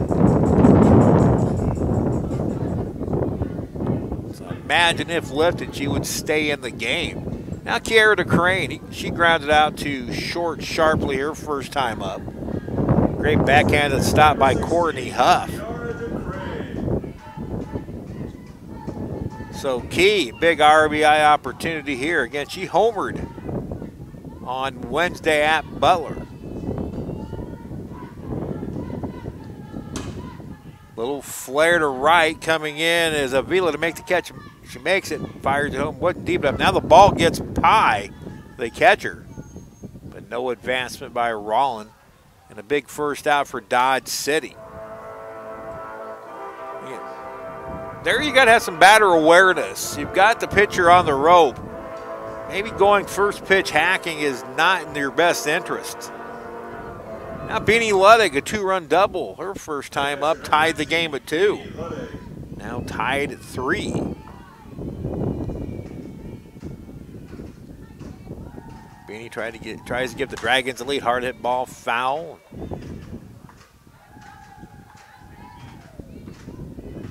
So imagine if lifted, she would stay in the game. Now Kiera DeCrane, she grounded out to short sharply her first time up. Great backhanded stop by Courtney Huff. So Key, big RBI opportunity here. Again, she homered on Wednesday at Butler. Little flare to right coming in is Avila to make the catch. She makes it, fires it home, wasn't deep enough. Now the ball gets by the catcher, but no advancement by Rollin, and a big first out for Dodge City. There you got to have some batter awareness. You've got the pitcher on the rope. Maybe going first pitch hacking is not in your best interest. Now Beanie Ludwig, a 2-run double. Her first time up, tied the game at 2. Now tied at 3. Beanie tries to give the Dragons a lead. Hard hit ball, foul.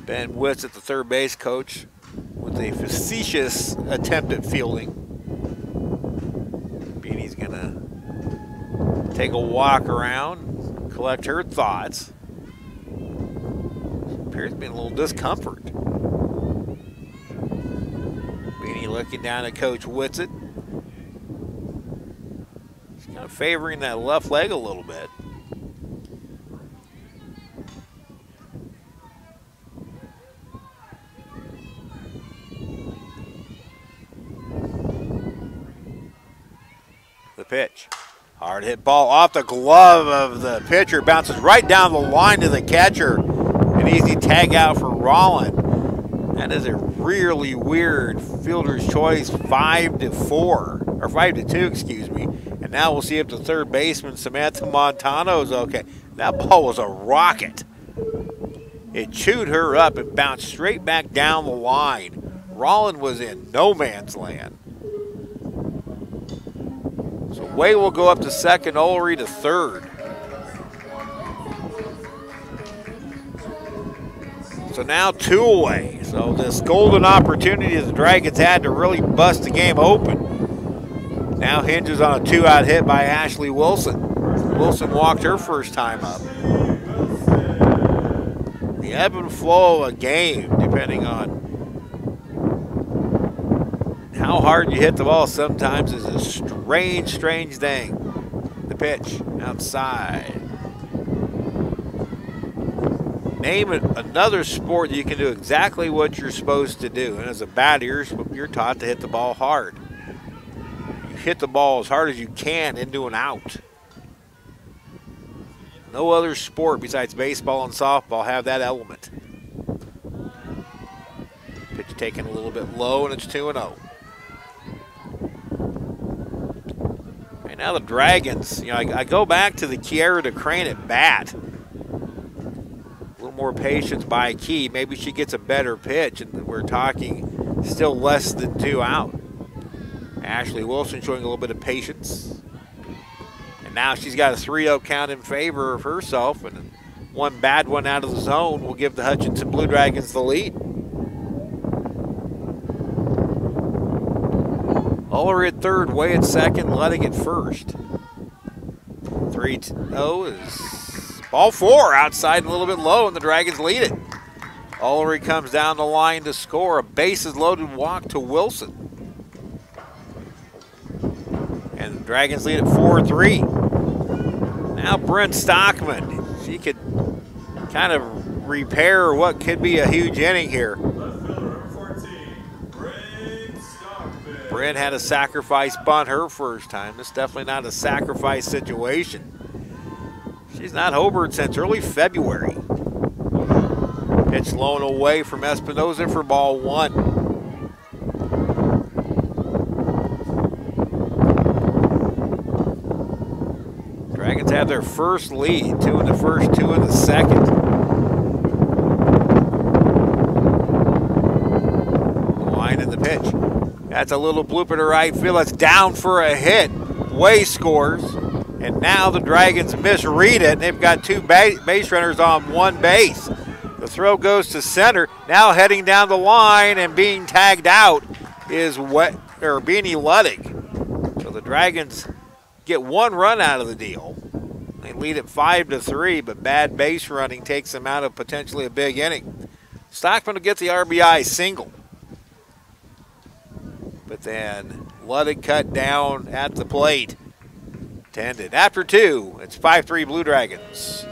Ben Witz at the third base coach with a facetious attempt at fielding. Beanie's gonna take a walk around, collect her thoughts. Appears to be in a little discomfort. Beanie looking down at Coach Whitsitt. She's kind of favoring that left leg a little bit. The pitch. Hard hit ball off the glove of the pitcher. Bounces right down the line to the catcher. An easy tag out for Rollin. That is a really weird fielder's choice. 5-4, or 5-2, excuse me. And now we'll see if the third baseman, Samantha Montano, is okay. That ball was a rocket. It chewed her up and bounced straight back down the line. Rollin was in no man's land. So Way will go up to second, Ullery to third. So now 2 away. So this golden opportunity the Dragons had to really bust the game open now hinges on a 2-out hit by Ashley Wilson. Wilson walked her first time up. The ebb and flow of a game, depending on how hard you hit the ball sometimes, is a strange, strange thing. The pitch outside. Name another sport that you can do exactly what you're supposed to do. And as a batter, you're taught to hit the ball hard. You hit the ball as hard as you can into an out. No other sport besides baseball and softball have that element. Pitch taken a little bit low, and it's 2-0. Right now the Dragons, I go back to the Kiera DeCrane at bat. More patience by Key. Maybe she gets a better pitch, and we're talking still less than 2 out. Ashley Wilson showing a little bit of patience. And now she's got a 3-0 count in favor of herself, and one bad one out of the zone will give the Hutchinson Blue Dragons the lead. Ullery at third, Way at second, Ludwig at first. 3-0 is ball 4 outside and a little bit low, and the Dragons lead it. Ullery comes down the line to score. A bases-loaded walk to Wilson. And the Dragons lead at 4-3. Now Brent Stockman. She could kind of repair what could be a huge inning here. Left fielder, number 14, Brent Stockman. Brent had a sacrifice bunt her first time. It's definitely not a sacrifice situation. She's not Hobart since early February. Pitch blown away from Espinoza for ball 1. Dragons have their first lead, 2 in the first, 2 in the second. Line in the pitch. That's a little blooper to right field. That's down for a hit. Way scores. And now the Dragons misread it, and they've got 2 base runners on 1 base. The throw goes to center. Now heading down the line and being tagged out is Beanie Ludwig. So the Dragons get 1 run out of the deal. They lead at 5-3, but bad base running takes them out of potentially a big inning. Stockman will get the RBI single. But then Ludwig cut down at the plate. Tended. After 2, it's 5-3 Blue Dragons.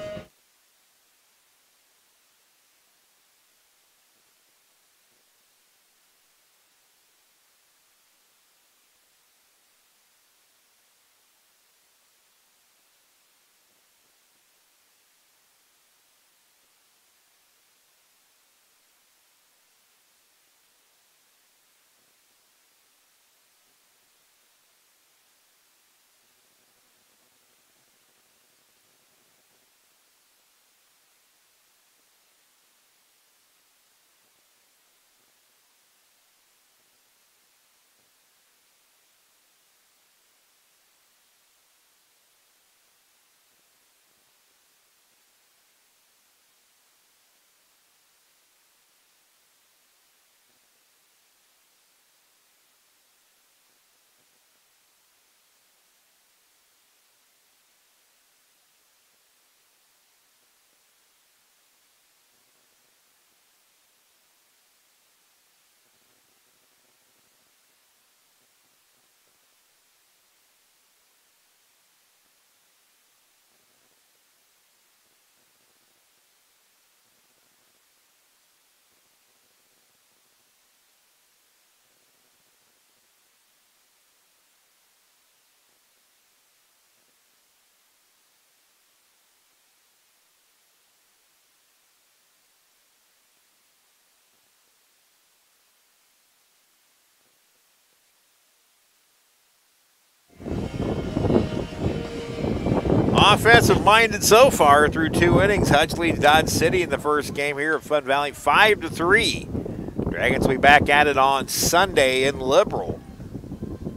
offensive-minded so far through 2 innings. Hutch leads Dodge City in the first game here at Fun Valley, 5-3. Dragons will be back at it on Sunday in Liberal.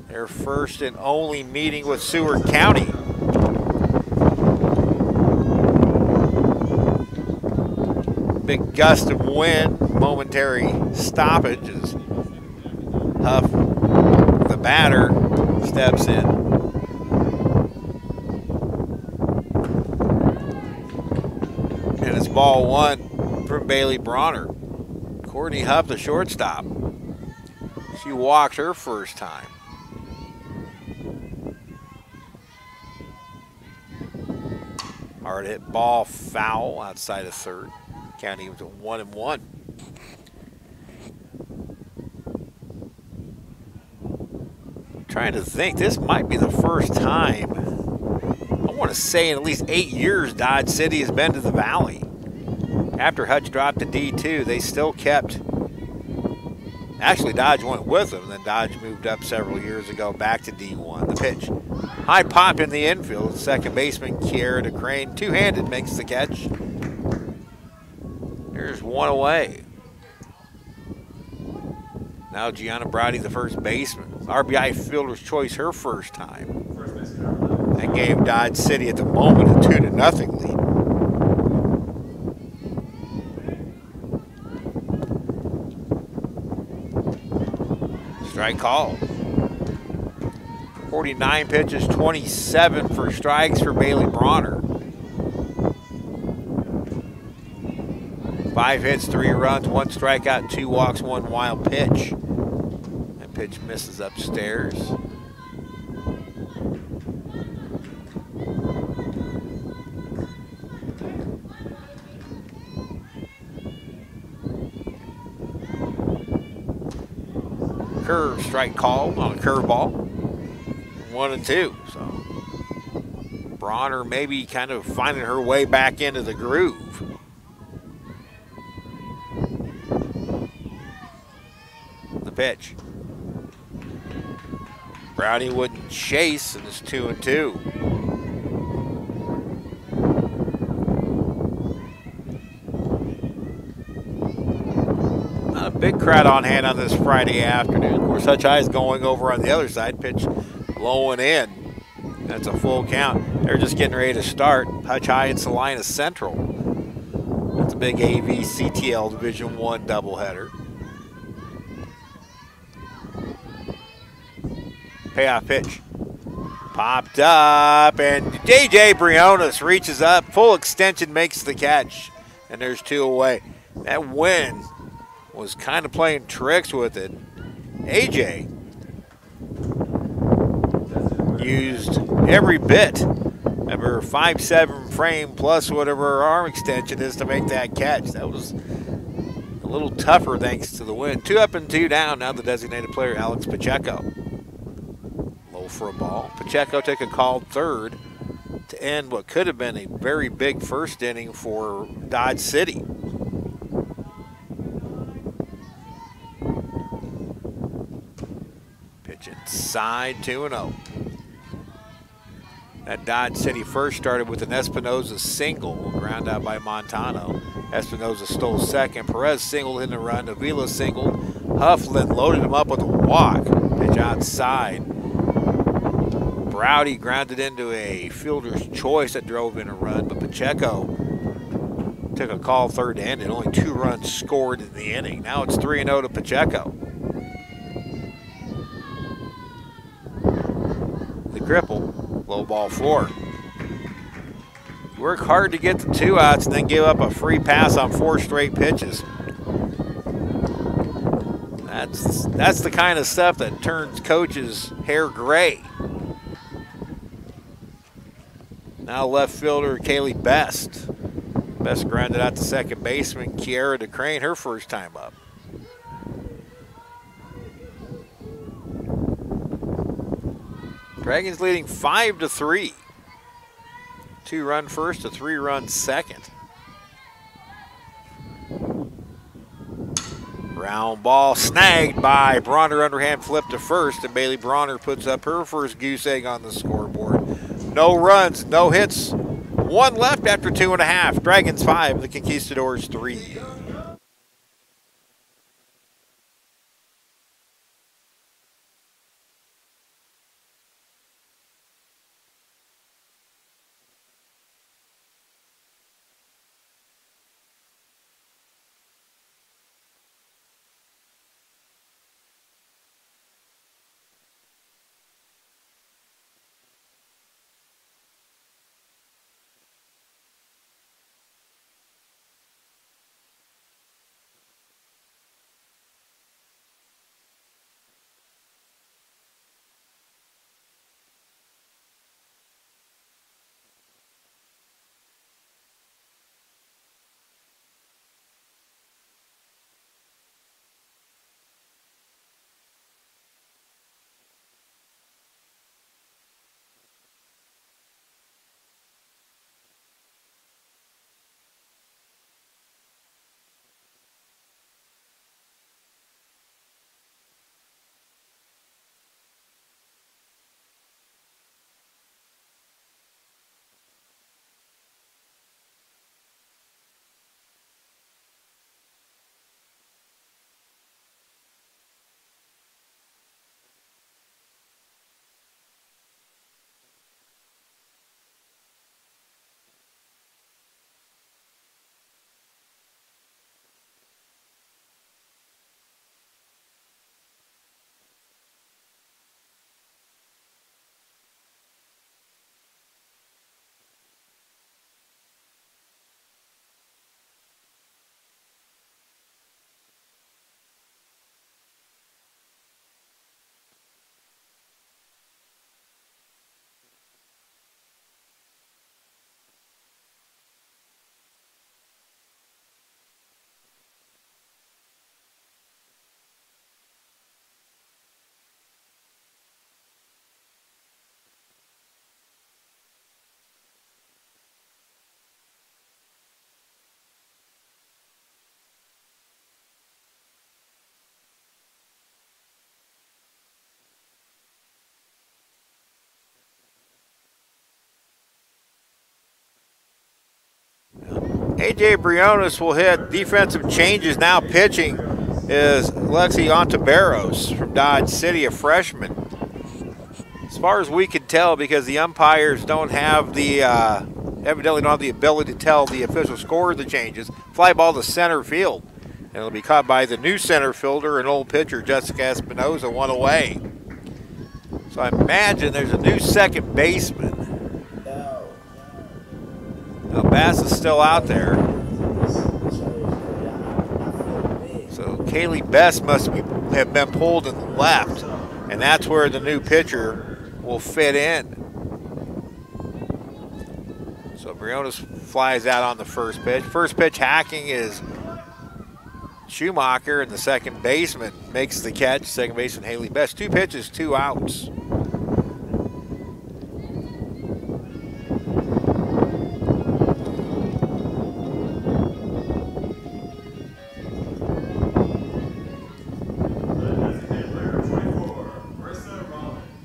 Their first and only meeting with Seward County. Big gust of wind, momentary stoppage as Huff, the batter, steps in. And it's ball 1 from Bailey Bronner. Courtney Huff, the shortstop. She walked her first time. Hard hit ball, foul outside of third. County was at 1-1. Trying to think, this might be the first time, I want to say in at least 8 years, Dodge City has been to the Valley. After Hutch dropped to D2, they still kept, actually Dodge went with them, and then Dodge moved up several years ago back to D1. The pitch, high pop in the infield. Second baseman Kiera DeCrane, two-handed, makes the catch. There's 1 away. Now Gianna Browdy, the first baseman. RBI fielder's choice her first time. That gave Dodge City at the moment a 2-0 lead. Strike call. 49 pitches, 27 for strikes for Bailey Bronner. 5 hits, 3 runs, 1 strikeout, 2 walks, 1 wild pitch. That pitch misses upstairs. Curve strike called on a curveball. 1-2. So Bronner maybe kind of finding her way back into the groove. The pitch. Browdy wouldn't chase, and it's 2-2. Not a big crowd on hand on this Friday afternoon. Of course, Hutch High is going over on the other side. Pitch blowing in. That's a full count. They're just getting ready to start. Hutch High and Salina Central. That's a big AV CTL Division I doubleheader. Payoff pitch. Popped up, and DJ Briones reaches up. Full extension, makes the catch. And there's 2 away. That wind was kind of playing tricks with it. AJ used every bit of her 5'7" frame plus whatever her arm extension is to make that catch. That was a little tougher thanks to the wind. 2 up and 2 down. Now the designated player, Alex Pacheco. Low for a ball. Pacheco took a called third to end what could have been a very big first inning for Dodge City. Pitch inside, 2-0. That Dodge City first started with an Espinoza single, ground out by Montano. Espinoza stole second. Perez singled in the run. Avila singled. Hufflin loaded him up with a walk. Pitch outside. Browdy grounded into a fielder's choice that drove in a run, but Pacheco took a call third to end it. Only 2 runs scored in the inning. Now it's 3-0 to Pacheco. The cripple, low ball 4. Work hard to get the 2 outs and then give up a free pass on 4 straight pitches. That's the kind of stuff that turns coaches' hair gray. Now left fielder Kaylee Best. Best grounded out to second baseman Kiera DeCrane, her first time up. Dragons leading 5-3. 2-run first, a 3-run second. Round ball snagged by Bronner, underhand flip to first, and Bailey Bronner puts up her first goose egg on the scoreboard. No runs, no hits, 1 left after 2.5. Dragons 5, the Conquistadors 3. A.J. Briones will hit. Defensive changes now. Pitching is Lexi Ontiveros from Dodge City, a freshman. As far as we can tell, because the umpires don't have the, evidently don't have the ability to tell the official score of the changes, fly ball to center field. And it'll be caught by the new center fielder and old pitcher, Jessica Espinoza, 1 away. So I imagine there's a new second baseman. Now Bass is still out there. So Kaylee Best must have been pulled in the left, and that's where the new pitcher will fit in. So Briones flies out on the first pitch. First pitch hacking is Schumacher, and the second baseman makes the catch. Second baseman Haley Best. 2 pitches, 2 outs.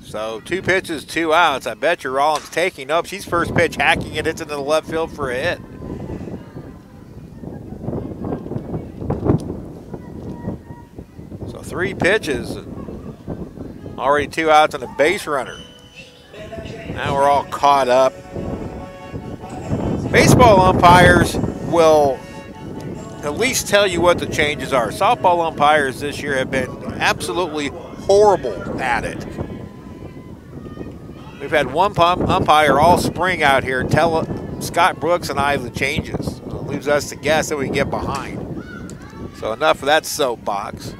So 2 pitches, 2 outs. I bet you Rollins taking up. She's first pitch hacking it. It's into the left field for a hit. So 3 pitches. Already 2 outs and a base runner. Now we're all caught up. Baseball umpires will at least tell you what the changes are. Softball umpires this year have been absolutely horrible at it. We've had one umpire all spring out here tell Scott Brooks and I the changes. It leaves us to guess that we get behind. So enough of that soapbox.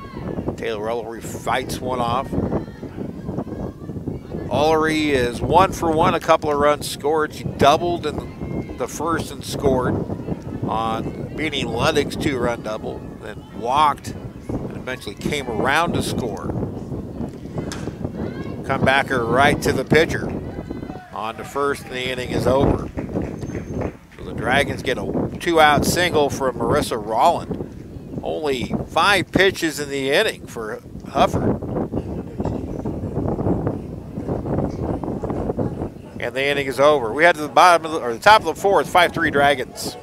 Taylor Ellery fights one off. Ellery is 1 for 1, a couple of runs scored. She doubled in the first and scored on beating Ludwig's 2-run double, then walked and eventually came around to score. Come back her right to the pitcher. On to first, and the inning is over. So the Dragons get a 2-out single from Marissa Rolland. Only 5 pitches in the inning for Hufford. And And the inning is over. We head to the bottom of the top of the fourth, 5-3 Dragons.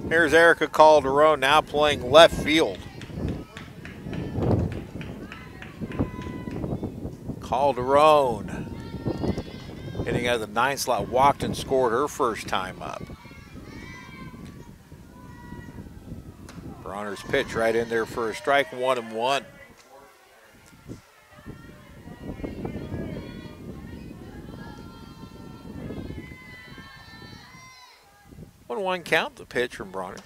Here's Erica Calderon now playing left field. Calderon hitting out of the 9th slot, walked and scored her first time up. Bronner's pitch right in there for a strike, 1-1. One count, the pitch from Bronner.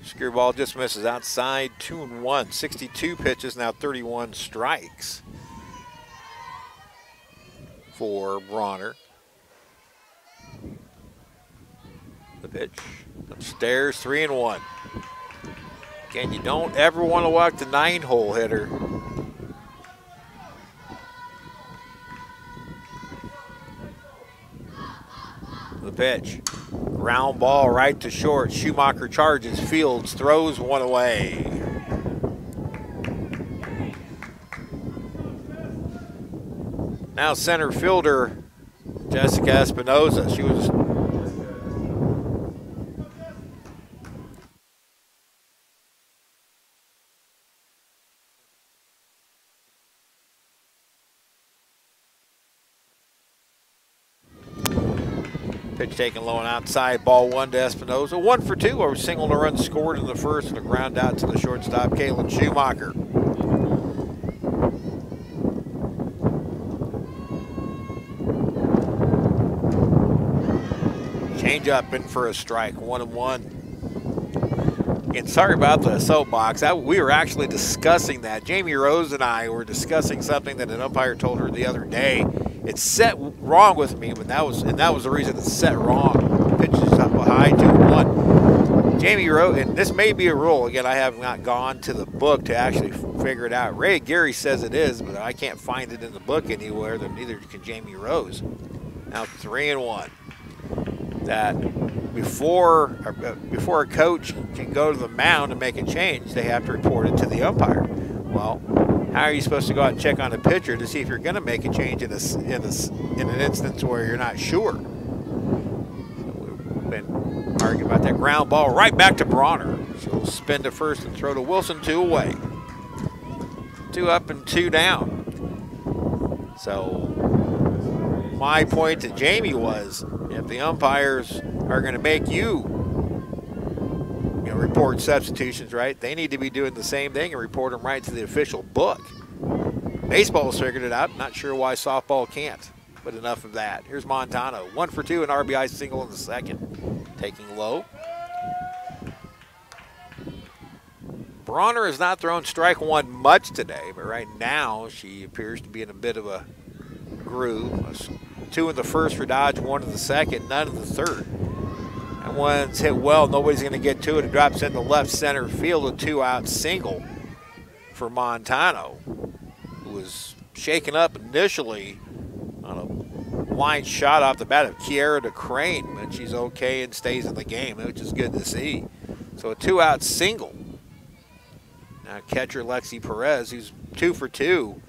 Screwball just misses outside, 2-1. 62 pitches, now 31 strikes for Bronner. The pitch upstairs, 3-1. Again, you don't ever want to walk the 9-hole hitter. The pitch. Ground ball right to short. Schumacher charges, fields, throws one away. Now center fielder Jessica Espinoza. She was pitch taken low and outside, ball 1 to Espinoza. 1 for 2, or single and a run scored in the first and a ground out to the shortstop, Kaylin Schumacher. Change up in for a strike, 1-1. And sorry about the soapbox. We were actually discussing that. Jamie Rose and I were discussing something that an umpire told her the other day. It's set wrong with me, but that was the reason it's set wrong. Pitch is up high, 2-1. Jamie Rose, and this may be a rule. Again, I have not gone to the book to actually figure it out. Ray Gary says it is, but I can't find it in the book anywhere. Neither can Jamie Rose. Now 3-1. That before a coach can go to the mound and make a change, they have to report it to the umpire. Well, how are you supposed to go out and check on a pitcher to see if you're going to make a change in an instance where you're not sure? We've been arguing about that. Ground ball right back to Bronner. She'll spin to first and throw to Wilson, 2 away. 2 up and 2 down. So my point to Jamie was, if the umpires are going to make you report substitutions, right, they need to be doing the same thing and report them right to the official book. Baseball's figured it out. Not sure why softball can't, but enough of that. Here's Montano, 1 for 2, an RBI single in the second. Taking low. Bronner has not thrown strike 1 much today, but right now she appears to be in a bit of a groove. 2 in the first for Dodge, 1 in the second, none in the third. That one's hit well. Nobody's going to get to it. It drops into left center field, a 2-out single for Montano, who was shaken up initially on a line shot off the bat of Kiera DeCrane, but she's okay and stays in the game, which is good to see. So a 2-out single. Now catcher Lexi Perez, who's 2 for 2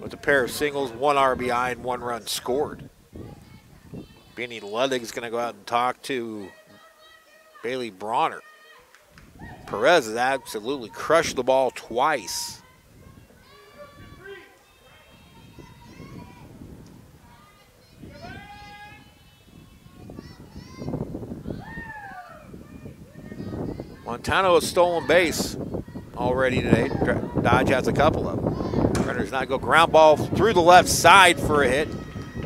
with a pair of singles, 1 RBI, and 1 run scored. Benny Ludwig is going to go out and talk to Bailey Bronner. Perez has absolutely crushed the ball twice. Montano has stolen base already today. Dodge has a couple of them. Runners not go ground ball through the left side for a hit.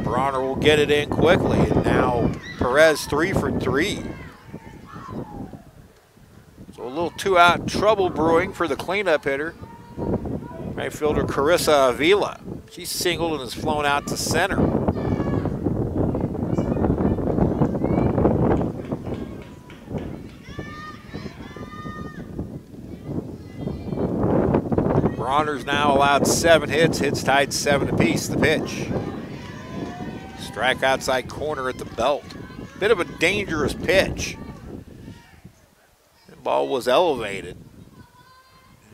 Bronner will get it in quickly, and now Perez 3 for 3. So a little 2-out trouble brewing for the cleanup hitter. Right fielder Carissa Avila. She singled and has flown out to center. Bronner's now allowed 7 hits. Hits tied 7 apiece. The pitch. Strike outside corner at the belt. Bit of a dangerous pitch. The ball was elevated.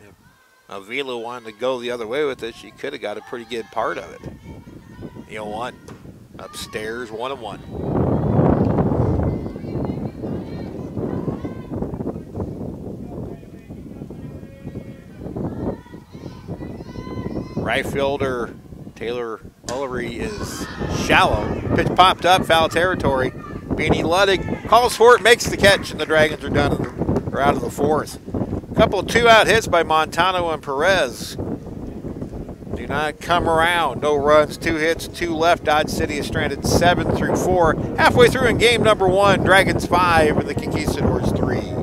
If Avila wanted to go the other way with it, she could have got a pretty good part of it. The 0-1. Upstairs, 1-1. Right fielder Taylor Ullery is shallow. Pitch popped up, foul territory. Beanie Ludwig calls for it, makes the catch, and the Dragons are done or out of the 4th. A couple of 2-out hits by Montano and Perez. Do not come around. No runs, 2 hits, 2 left. Dodge City is stranded 7 through 4. Halfway through in game number 1, Dragons 5 and the Conquistadors 3.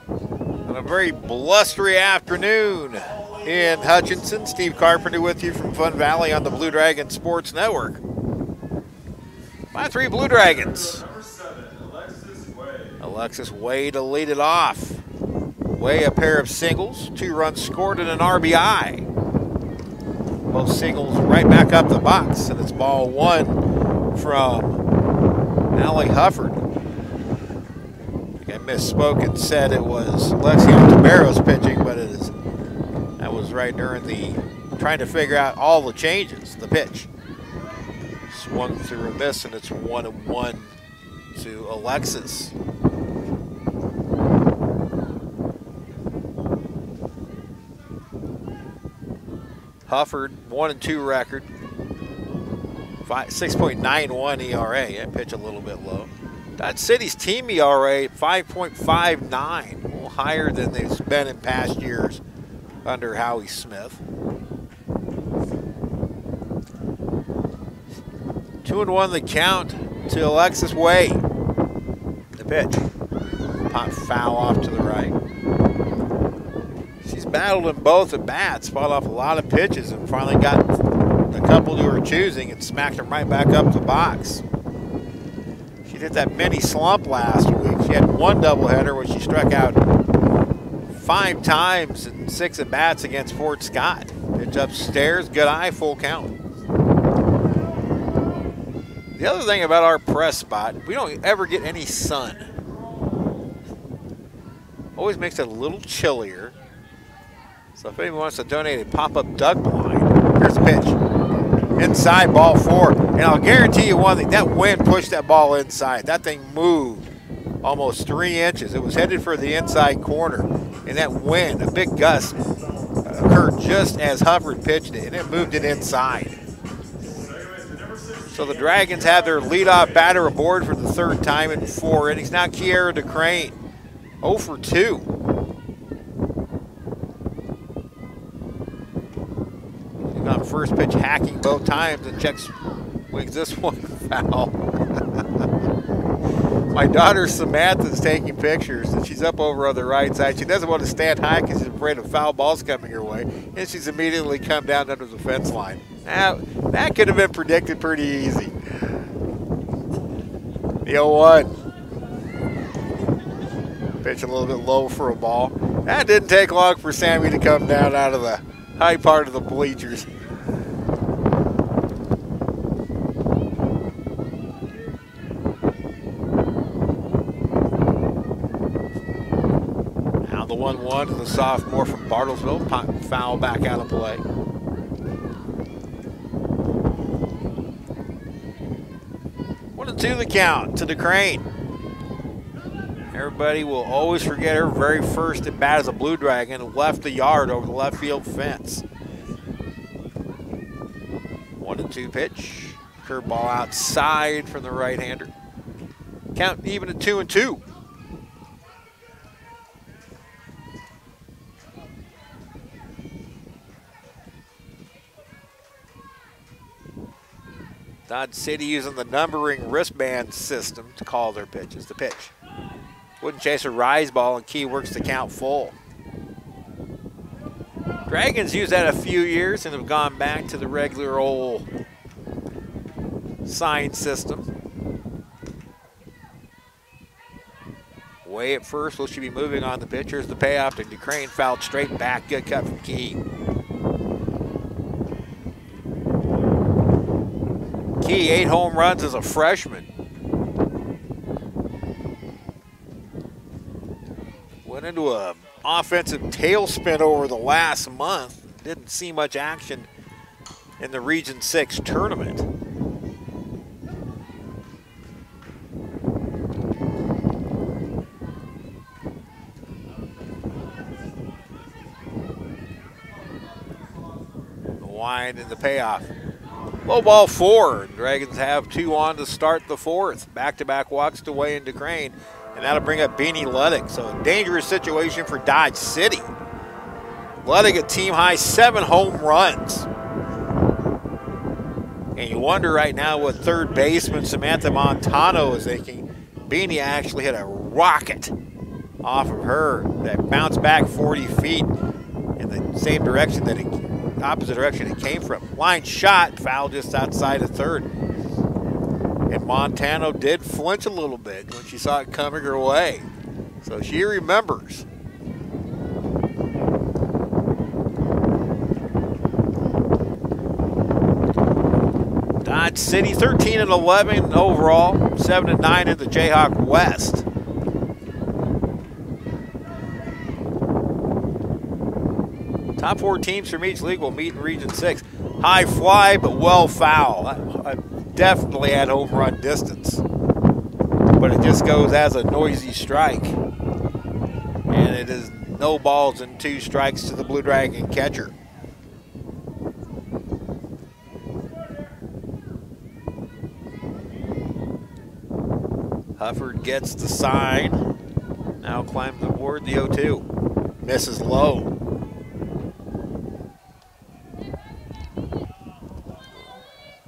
On a very blustery afternoon in Hutchinson. Steve Carpenter with you from Fun Valley on the Blue Dragon Sports Network. 5-3 Blue Dragons. Number 7, Alexis Way. Alexis Way to lead it off. Way a pair of singles, 2 runs scored and an RBI. Both singles right back up the box, and it's ball 1 from Allie Hufford. I misspoke and said it was Lexion Tabero's pitching, but that was right during the trying to figure out all the changes. The pitch swung through a miss, and it's 1-1 to Alexis. Hufford 1-2 record, 6.91 ERA. That pitch a little bit low. Dodge City's team ERA 5.59, a little higher than they've been in past years under Howie Smith. 2-1 the count to Alexis Way. The pitch, pop foul off to the right. She's battled in both at bats, fought off a lot of pitches, and finally got the couple to her choosing and smacked them right back up the box. She did that mini slump last week. She had 1 doubleheader where she struck out 5 times in 6 at bats against Fort Scott. Pitch upstairs, good eye, full count. The other thing about our press spot, we don't ever get any sun. Always makes it a little chillier. So if anyone wants to donate a pop-up duck blind, here's the pitch. Inside, ball 4. And I'll guarantee you one thing, that wind pushed that ball inside. That thing moved almost 3 inches. It was headed for the inside corner. And that wind, a big gust, occurred just as Hubbard pitched it, and it moved it inside. So the Dragons have their leadoff batter aboard for the 3rd time in 4 innings. Now Kiera DeCrane, 0 for 2. He's on first pitch, hacking both times, and checks wings this one foul. My daughter Samantha's taking pictures, and she's up over on the right side. She doesn't want to stand high because she's afraid of foul balls coming her way, and she's immediately come down under the fence line. Now, that could have been predicted pretty easy. The 0-1. Pitch a little bit low for a ball. That didn't take long for Sammy to come down out of the high part of the bleachers. Now the 1-1 to the sophomore from Bartlesville. Foul back out of play. To the count to DeCrane. Everybody will always forget her very first at bat as a Blue Dragon, left the yard over the left field fence. 1-2 pitch. Curveball outside from the right-hander. Count even at 2-2. Dodge City using the numbering wristband system to call their pitches. The pitch. Wouldn't chase a rise ball, and Key works the count full. Dragons used that a few years and have gone back to the regular old sign system. Way at first, we should be moving on the pitch. Here's the payoff to DeCrane, fouled straight back. Good cut from Key. Key, 8 home runs as a freshman. Went into an offensive tailspin over the last month. Didn't see much action in the Region 6 tournament. The wind and the payoff. Low ball 4. Dragons have 2 on to start the 4th. Back-to-back walks to Way and DeCrane, and that'll bring up Beanie Luddick. So a dangerous situation for Dodge City. Luddick a team-high 7 home runs. And you wonder right now what third baseman Samantha Montano is thinking. Beanie actually hit a rocket off of her that bounced back 40 feet in the same direction that opposite direction it came from. Line shot, foul just outside of third. And Montano did flinch a little bit when she saw it coming her way. So she remembers. Dodge City 13-11 overall, 7-9 in the Jayhawk West. Top 4 teams from each league will meet in Region 6. High fly, but well foul. I definitely had home run distance. But it just goes as a noisy strike. And it is no balls and 2 strikes to the Blue Dragon catcher. Hufford gets the sign. Now climbs aboard the 0-2. Misses low.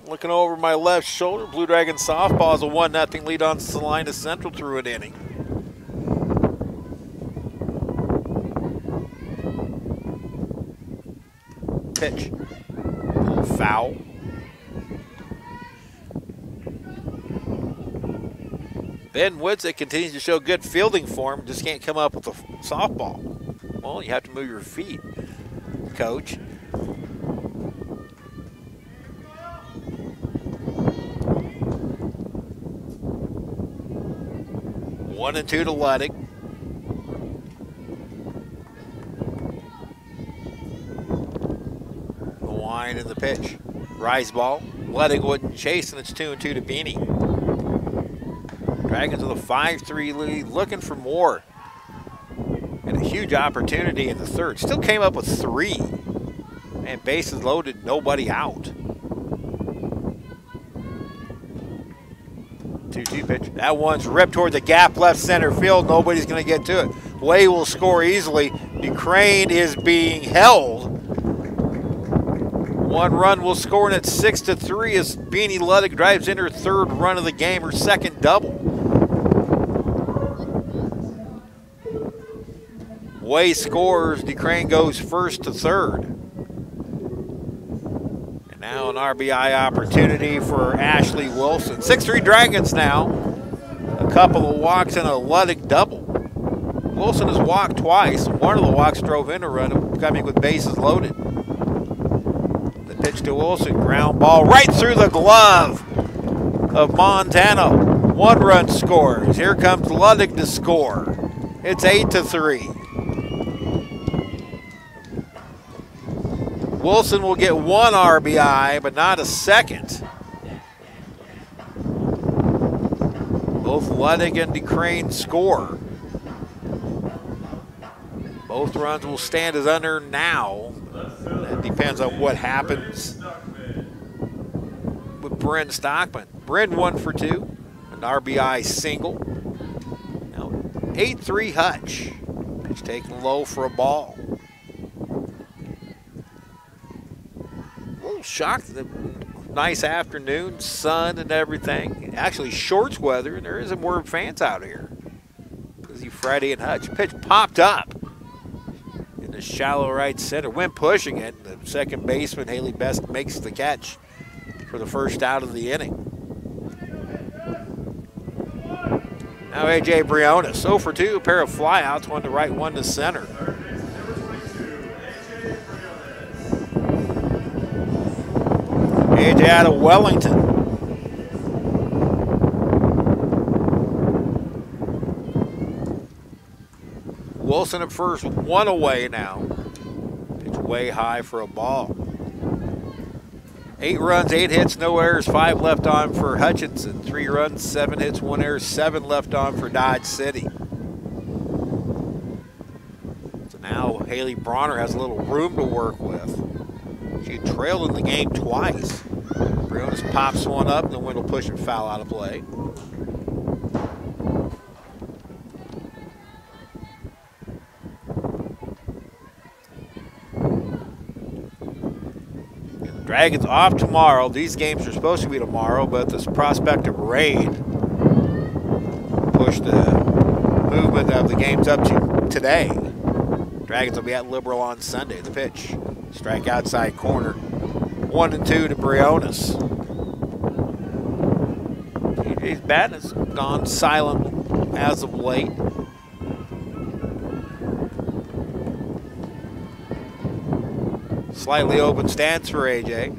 Looking over my left shoulder, Blue Dragon softball is a 1-0 lead on Salina Central through an inning. Pitch. Foul. Ben Woodsick continues to show good fielding form, just can't come up with a softball. Well, you have to move your feet, coach. 1-2 to Ludwig. The wind and the pitch. Rise ball. Ludwig wouldn't chase, and it's 2-2 to Beanie. Dragons with a 5-3 lead, looking for more. And a huge opportunity in the third. Still came up with 3. And bases loaded, nobody out. 2-2 pitch. That one's ripped toward the gap left center field. Nobody's going to get to it. Way will score easily. DeCrane is being held. 1 run will score, and it's 6-3 as Beanie Ludwig drives in her 3rd run of the game, her 2nd double. Way scores. DeCrane goes 1st to 3rd. And now an RBI opportunity for Ashley Wilson. 6-3 Dragons now. A couple of walks and a Ludwig double. Wilson has walked twice. One of the walks drove in a run, coming with bases loaded. The pitch to Wilson, ground ball right through the glove of Montano. 1 run scores. Here comes Ludwig to score. It's 8-3. Wilson will get 1 RBI, but not a 2nd. Both Ludwig and DeCrane score. Both runs will stand as under now. That depends on what happens with Bryn Stockman. Bryn 1 for 2, an RBI single. Now 8-3 Hutch. Pitch taken low for a ball. Shocked. The nice afternoon, sun and everything. Actually, shorts weather, and there isn't more fans out here. Busy Friday and Hutch. Pitch popped up in the shallow right center. Went pushing it. The second baseman, Haley Best, makes the catch for the 1st out of the inning. Now A.J. Briones, 0 for 2, a pair of flyouts, 1 to right, 1 to center. AJ out of Wellington. Wilson at first, 1 away now. Pitch way high for a ball. 8 runs, 8 hits, no errors, 5 left on for Hutchinson. 3 runs, 7 hits, 1 error, 7 left on for Dodge City. So now Haley Bronner has a little room to work with. She trailed in the game twice. Briones pops 1 up, and the wind will push and foul out of play. And the Dragons off tomorrow. These games are supposed to be tomorrow, but this prospect of rain pushed the movement of the games up to today. Dragons will be at Liberal on Sunday. The pitch. Strike outside corner. 1-2 to Briones. TJ's bat has gone silent as of late. Slightly open stance for AJ.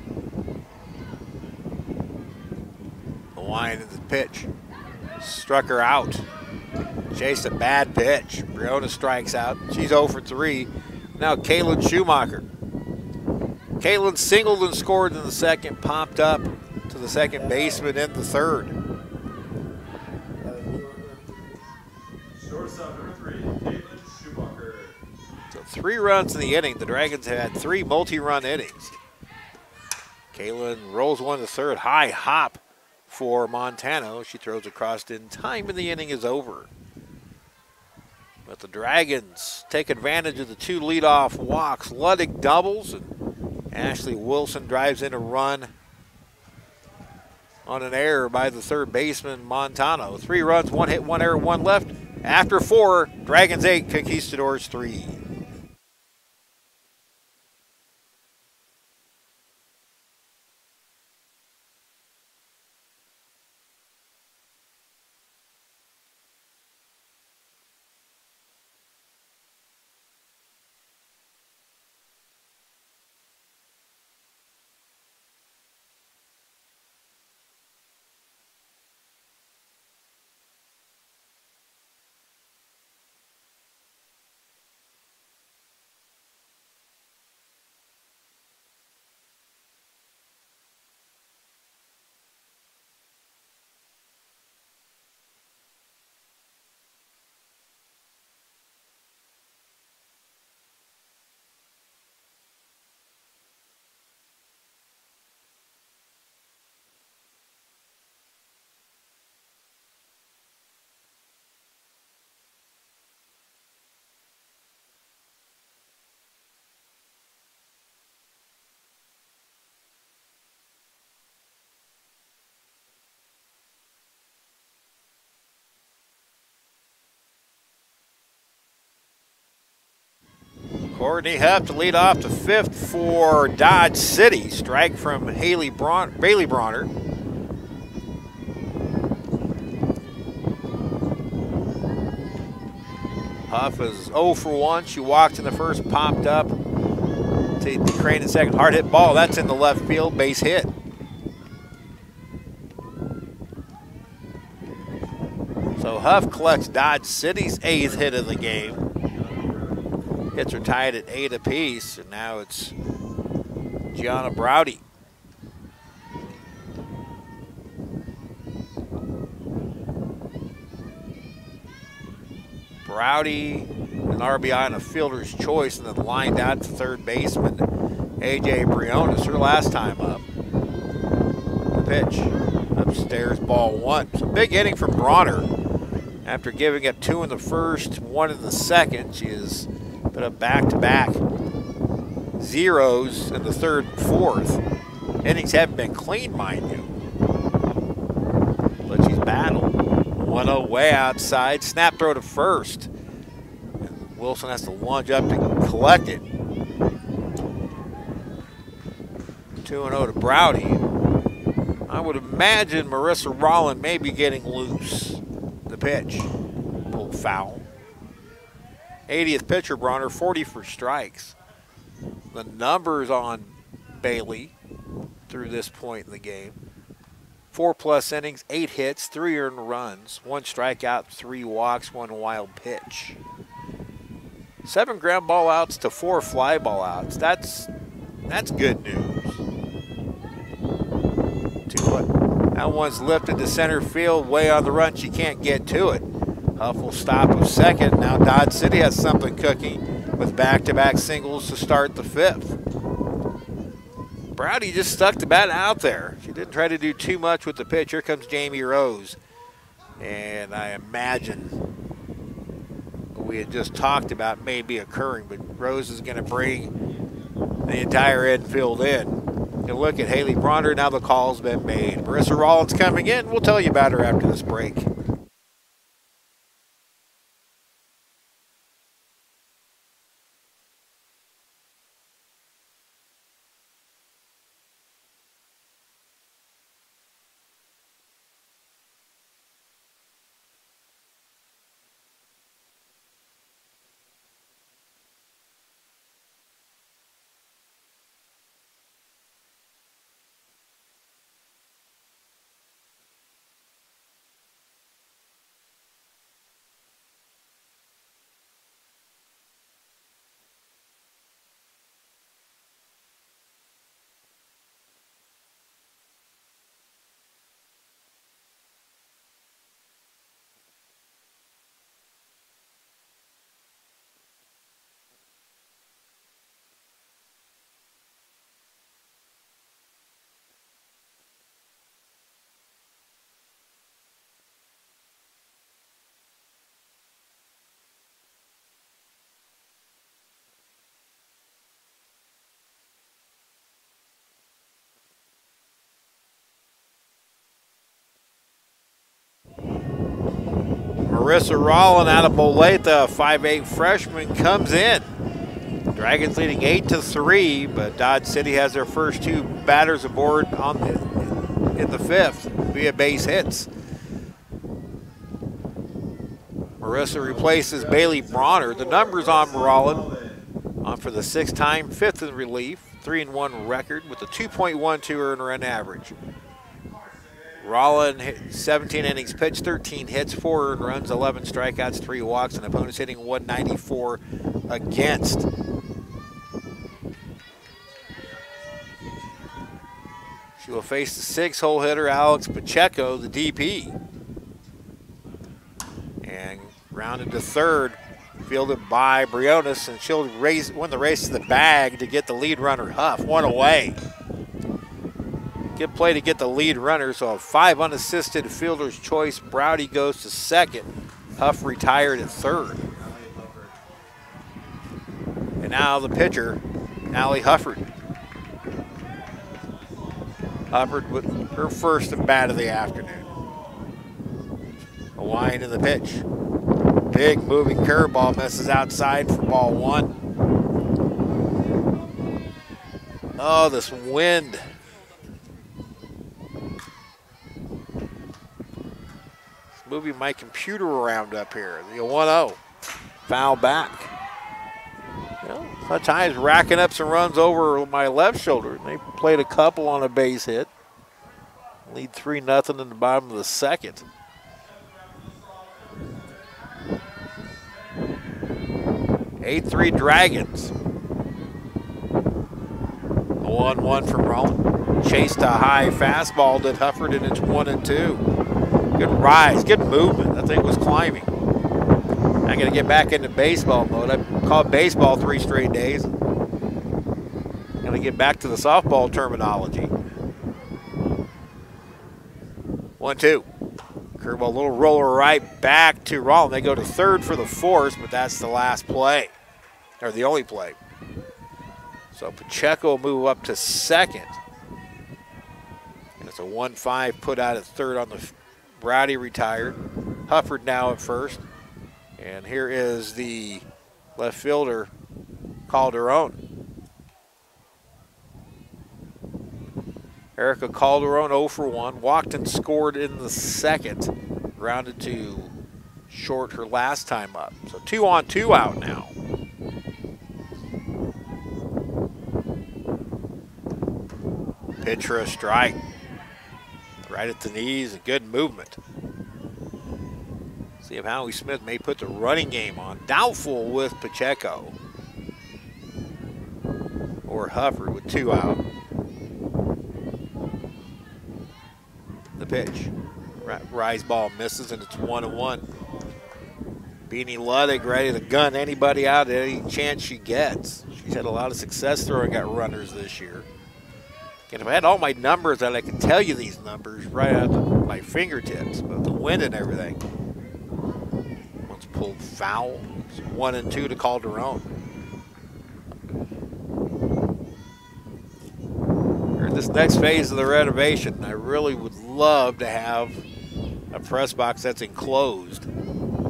The line of the pitch. Struck her out. Chased a bad pitch. Briones strikes out. She's 0 for 3. Now Kaylin Schumacher. Kaylin singled and scored in the 2nd, popped up to the 2nd baseman in the 3rd. Shortstop number 3, Caitlin Schumacher. So 3 runs in the inning. The Dragons have had 3 multi-run innings. Kaylin rolls 1 to 3rd. High hop for Montano. She throws across in time, and the inning is over. But the Dragons take advantage of the 2 leadoff walks. Ludwig doubles, and Ashley Wilson drives in a run on an error by the 3rd baseman, Montano. 3 runs, 1 hit, 1 error, 1 left. After 4, Dragons 8, Conquistadors 3. Courtney Huff to lead off the fifth for Dodge City. Strike from Bailey Bronner. Huff is 0 for 1. She walked in the first, popped up to Crane in second. Hard hit ball. That's in the left field. Base hit. So Huff collects Dodge City's 8th hit of the game. Hits are tied at 8 apiece, and now it's Gianna Browdy. Browdy, an RBI and a fielder's choice, and then lined out to third baseman A.J. Briones, her last time up. The pitch, upstairs, ball 1. So big inning from Bronner. After giving up 2 in the first, 1 in the second, she has put up back-to-back zeros in the third and fourth. Innings haven't been clean, mind you, but she's battled. 1-0 way outside, snap throw to first. And Wilson has to lunge up to collect it. 2-0 to Browdy. I would imagine Marissa Rollin may be getting loose. The pitch, pulled foul. 80th pitcher, Bronner, 40 for strikes. The numbers on Bailey through this point in the game: 4+ innings, 8 hits, 3 earned runs, 1 strikeout, 3 walks, 1 wild pitch. 7 ground ball outs to 4 fly ball outs. That's good news. That one's lifted to center field, way on the run. She can't get to it. Huff will stop with second. Now Dodge City has something cooking with back-to-back singles to start the 5th. Browdy just stuck the bat out there. She didn't try to do too much with the pitch. Here comes Jamie Rose. And I imagine what we had just talked about may be occurring, but Rose is going to bring the entire infield in. You look at Haley Bronner, now the call's been made. Marissa Rollins coming in. We'll tell you about her after this break. Marissa Rollin out of Boleta, 5'8" freshman, comes in. Dragons leading 8-3, but Dodge City has their first 2 batters aboard in the 5th via base hits. Marissa replaces Bailey Bronner. The numbers on Rollin, on for the 6th time, 5th in relief, 3-1 record with a 2.12 earned run average. Rollin hit 17 innings pitched, 13 hits, 4 earned runs, 11 strikeouts, 3 walks, and opponents hitting 194 against. She will face the 6-hole hitter Alex Pacheco, the DP. And rounded to third, fielded by Briones, and she'll win the race to the bag to get the lead runner Huff. 1 away. Good play to get the lead runner, so a 5 unassisted fielder's choice. Browdy goes to second. Huff retired at third. And now the pitcher, Allie Hufford. Hufford with her first at bat of the afternoon. A wind in the pitch. Big moving curveball misses outside for ball 1. Oh, this wind. It's moving my computer around up here. The 1-0. Foul back. Hutch High is racking up some runs over my left shoulder. They played a couple on a base hit. Lead 3-0 in the bottom of the second. 8-3 Dragons. 1-1 from Rollin. Chased a high fastball that Hufford, and it's 1-2. Good rise, good movement. That thing was climbing. I'm going to get back into baseball mode. I've called baseball 3 straight days. Going to get back to the softball terminology. 1-2. Curveball, a little roller right back to Rollin. They go to third for the force, but that's the last play, or the only play. So Pacheco will move up to second. And it's a 1-5 put out at third on the Browdy retired. Hufford now at first. And here is the left fielder, Calderon. Erica Calderon 0 for 1. Walked and scored in the second. Grounded to short her last time up. So 2 on, 2 out now. Pitch for a strike. Right at the knees, and good movement. See if Howie Smith may put the running game on. Doubtful with Pacheco. Or Hufford with 2 out. The pitch. Rise ball misses, and it's 1-1. Beanie Ludwig ready to gun anybody out at any chance she gets. She's had a lot of success throwing at runners this year. And if I had all my numbers that I could tell you these numbers right out of my fingertips, but the wind and everything. Once pulled foul. It's 1-2 to Calderon. Here in this next phase of the renovation, I really would love to have a press box that's enclosed.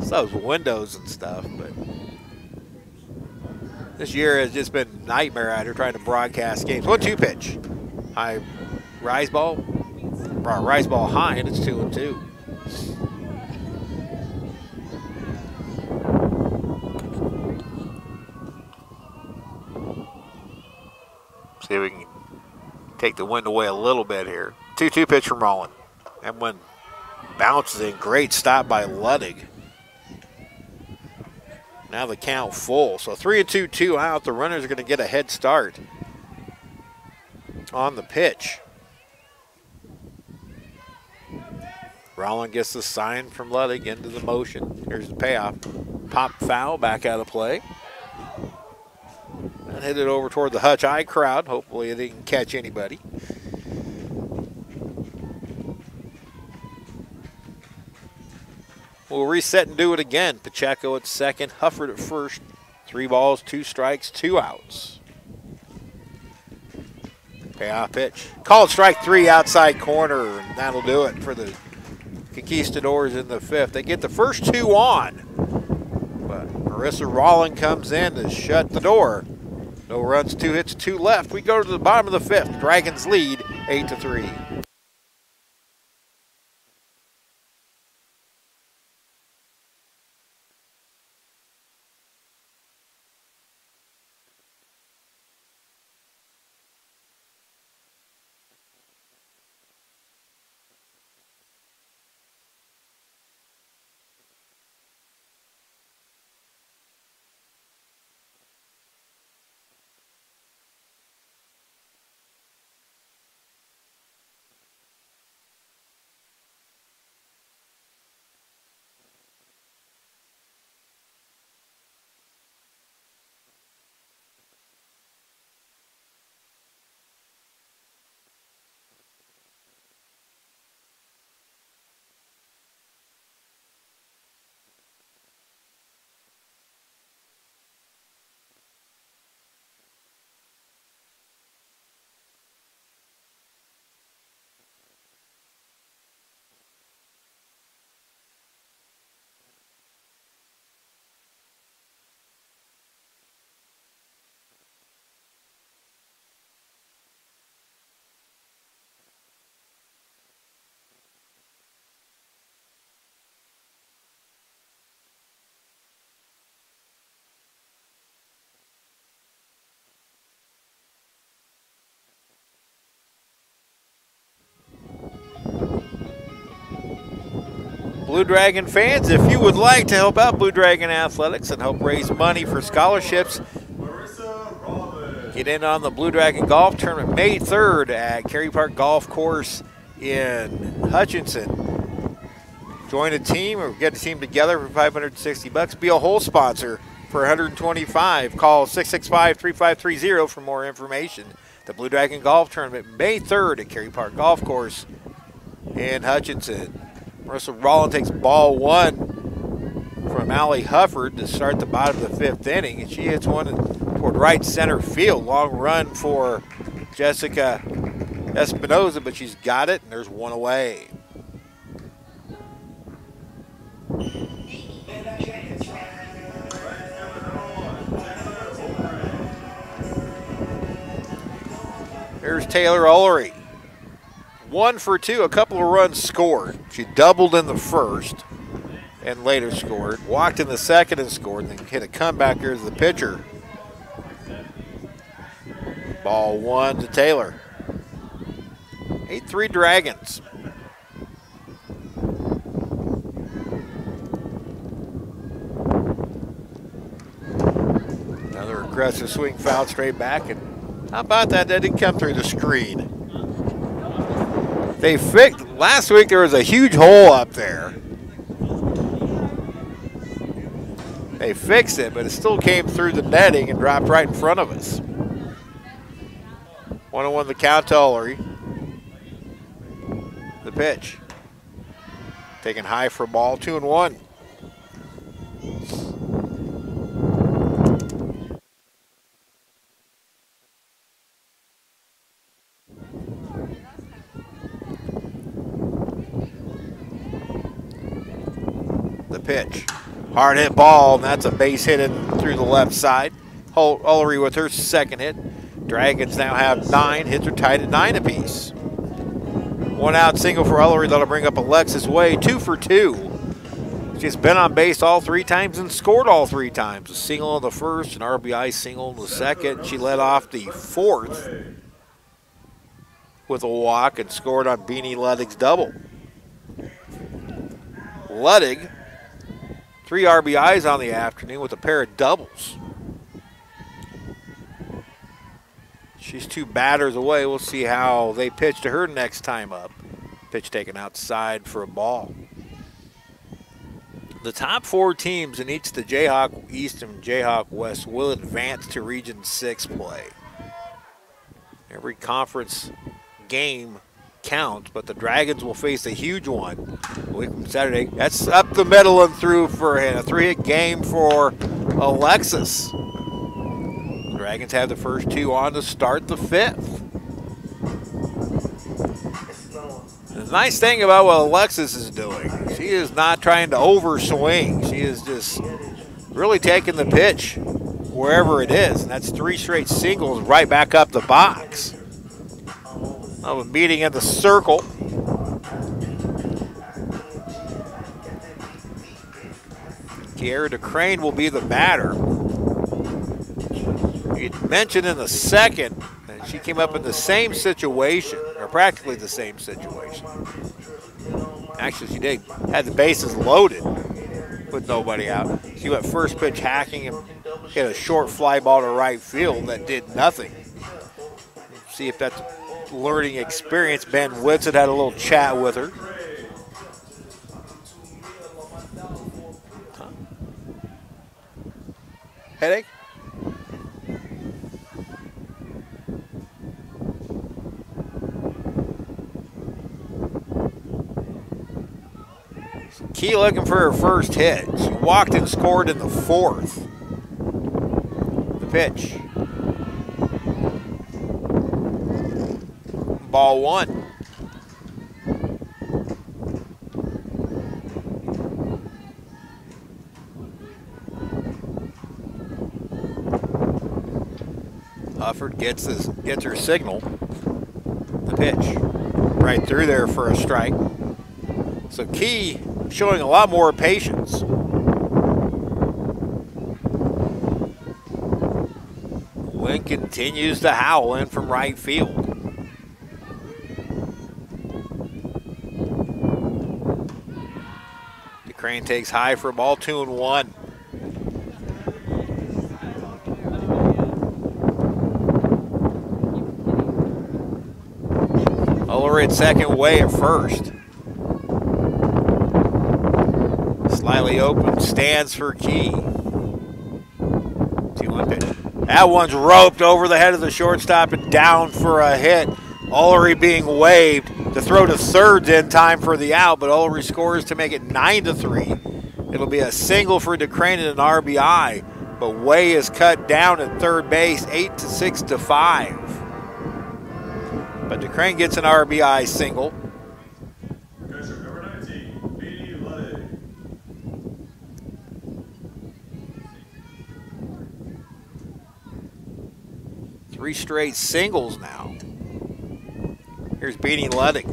Those windows and stuff, but this year has just been a nightmare out here trying to broadcast games. 1-2 pitch. High rise ball high, and it's 2-2. See if we can take the wind away a little bit here. 2-2 pitch from Rollin. That one bounces in. Great stop by Ludwig. Now the count full. So 3-2, 2 out. The runners are going to get a head start on the pitch. Rollin gets the sign from Ludwig into the motion. Here's the payoff. Pop foul, back out of play. And hit it over toward the Hutch High crowd. Hopefully it didn't catch anybody. We'll reset and do it again. Pacheco at second, Hufford at first. 3 balls, 2 strikes, 2 outs. Payoff pitch. Called strike 3 outside corner, and that'll do it for the Conquistadors in the 5th. They get the first 2 on, but Marissa Rollin comes in to shut the door. No runs, 2 hits, 2 left. We go to the bottom of the 5th. Dragons lead 8-3. Blue Dragon fans, if you would like to help out Blue Dragon Athletics and help raise money for scholarships, get in on the Blue Dragon Golf Tournament May 3rd at Cary Park Golf Course in Hutchinson. Join a team or get a team together for $560. Be a whole sponsor for $125. Call 665-3530 for more information. The Blue Dragon Golf Tournament May 3rd at Cary Park Golf Course in Hutchinson. Marissa Rollin takes ball one from Allie Hufford to start the bottom of the 5th inning, and she hits one toward right center field. Long run for Jessica Espinoza, but she's got it, and there's one away. Here's Taylor Ullery. 1 for 2, a couple of runs scored. She doubled in the first and later scored. Walked in the second and scored, and then hit a comeback here as the pitcher. Ball 1 to Taylor. 8-3 Dragons. Another aggressive swing, foul straight back, and how about that? That didn't come through the screen. They fixed, last week there was a huge hole up there. They fixed it, but it still came through the netting and dropped right in front of us. 1-1 the count to Ullery. The pitch. Taken high for a ball, 2-1. The pitch. Hard hit ball, and that's a base hit in through the left side. Ullery with her second hit. Dragons now have 9. Hits are tied at 9 apiece. 1 out single for Ullery. That'll bring up Alexis Way. 2 for 2. She's been on base all 3 times and scored all 3 times. A single in the first, an RBI single in the second. She led off the 4th with a walk and scored on Beanie Luddig's double. Luddig, 3 RBIs on the afternoon with a pair of doubles. She's 2 batters away. We'll see how they pitch to her next time up. Pitch taken outside for a ball. The top 4 teams in each the Jayhawk East and Jayhawk West will advance to Region 6 play. Every conference game counts, but the Dragons will face a huge one a week from Saturday. That's up the middle and through for a 3-hit game for Alexis. The Dragons have the first 2 on to start the 5th. The nice thing about what Alexis is doing, she is not trying to overswing. She is just really taking the pitch wherever it is, and that's 3 straight singles right back up the box. A meeting in the circle. Kiara DeCrane will be the batter. You mentioned in the second that she came up in the same situation, or practically the same situation. Actually, she did had the bases loaded with nobody out. She went first pitch hacking and hit a short fly ball to right field that did nothing. See if that's learning experience. Ben Whitson had a little chat with her. Headache? Key looking for her first hit. She walked and scored in the 4th. The pitch. Ball 1. Hufford gets her signal. The pitch. Right through there for a strike. So Key showing a lot more patience. Wind continues to howl in from right field. DeCrane takes high for a ball, 2-1. Ullery at second, Way at first. Slightly open, stands for Key. 2-1 pitch. That one's roped over the head of the shortstop and down for a hit. Ullery being waved. The throw to third's in time for the out, but Ullery scores to make it 9-3. It'll be a single for DeCrane and an RBI, but Way is cut down at third base, 8-6-5. But DeCrane gets an RBI single. Catcher number 19, Beanie Ludwig. 3 straight singles now. Here's Beanie Ludwig.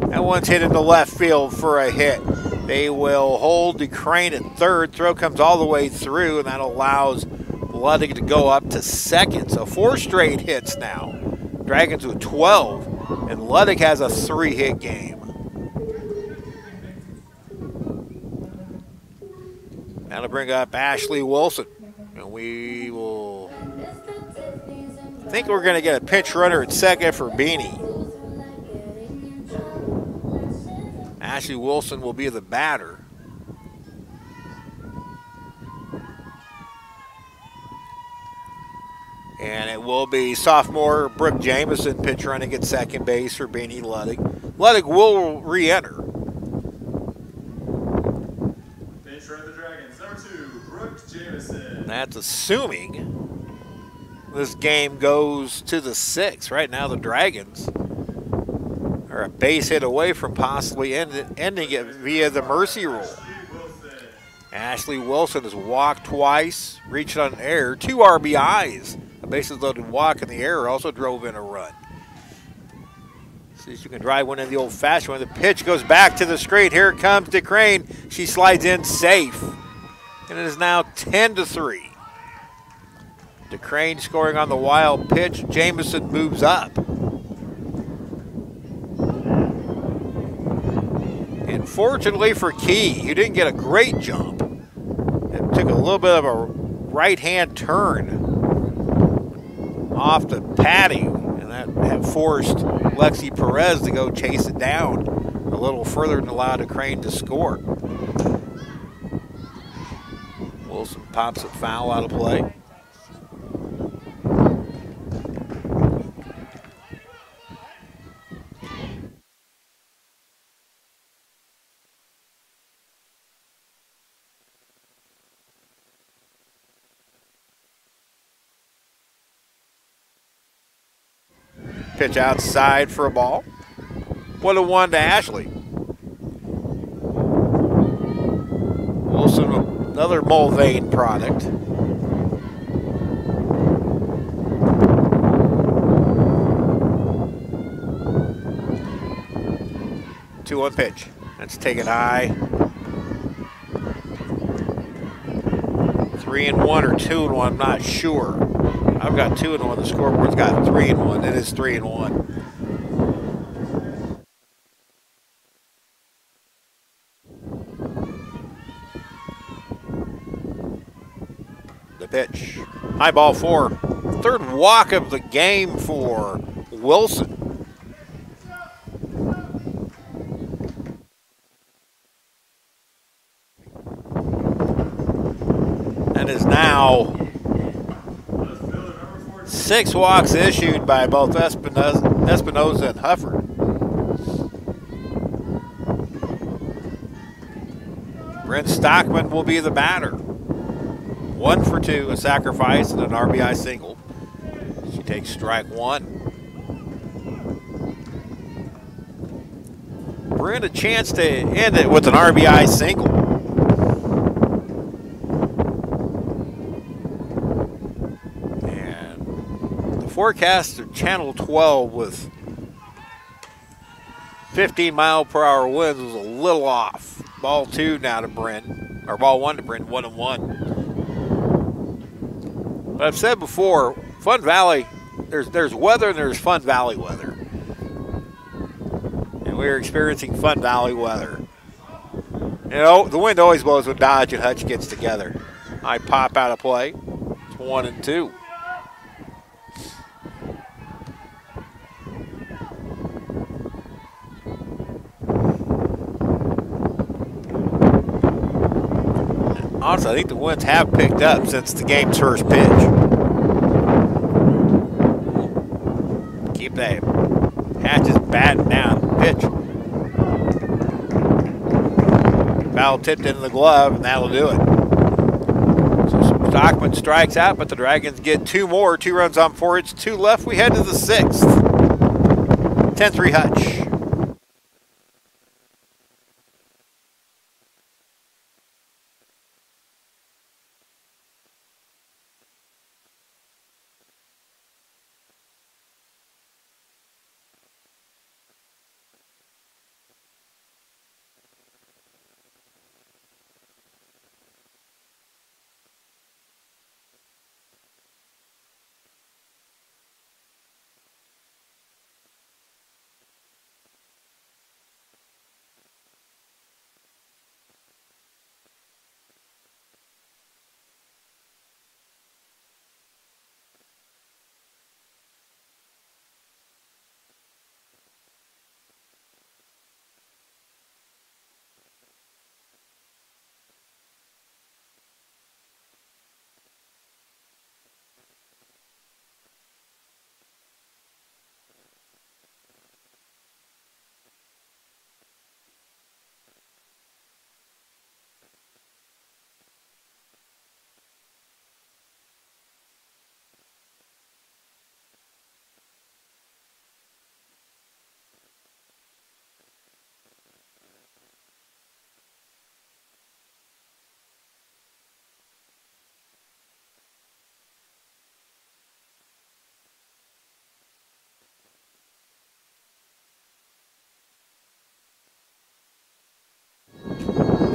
That one's hit into left field for a hit. They will hold DeCrane at third. Throw comes all the way through, and that allows Ludwig to go up to second. So 4 straight hits now. Dragons with 12, and Ludwig has a 3-hit game. Now to bring up Ashley Wilson. And we will, I think we're going to get a pinch runner at second for Beanie. Ashley Wilson will be the batter. And it will be sophomore Brooke Jameson pinch running at second base for Beanie Ludwig. Ludwig will re-enter. Pinch run the Dragons, number 2, Brooke Jameson. That's assuming this game goes to the 6th. Right now the Dragons are a base hit away from possibly ending it via the mercy rule. Ashley Wilson has walked twice, reached on an error, 2 RBIs. A bases loaded walk, and the error also drove in a run. See if you can drive one in the old-fashioned one. The pitch goes back to the screen. Here it comes DeCrane. She slides in safe. And it is now 10-3. DeCrane scoring on the wild pitch. Jameson moves up. And fortunately for Key, he didn't get a great jump. It took a little bit of a right-hand turn off the padding, and that forced Lexi Perez to go chase it down a little further and allow DeCrane to score. Wilson pops a foul out of play. Pitch outside for a ball. 1-1 to Ashley. Wilson, another Mulvane product. Two-one pitch. That's taken high. 3-1 or 2-1, I'm not sure. I've got 2-1. The scoreboard's got 3-1. It is 3-1. The pitch. High ball 4. Third walk of the game for Wilson. That is now 6 walks issued by both Espinoza and Hufford. Brent Stockman will be the batter. 1 for 2, a sacrifice and an RBI single. She takes strike 1. Brent a chance to end it with an RBI single. Forecast of Channel 12 with 15-mile-per-hour winds was a little off. Ball 2 now to Bryn, or ball 1 to Bryn, 1-1. But I've said before, Fun Valley, there's weather and there's Fun Valley weather. And we're experiencing Fun Valley weather. You know, the wind always blows when Dodge and Hutch gets together. I pop out of play. It's 1-2. Honestly, I think the winds have picked up since the game's first pitch. Keep that. Hatch is batting down. Pitch. Foul tipped into the glove, and that'll do it. So Stockman strikes out, but the Dragons get 2 more. 2 runs on 4 hits, 2 left. We head to the 6th. 10-3 Hutch.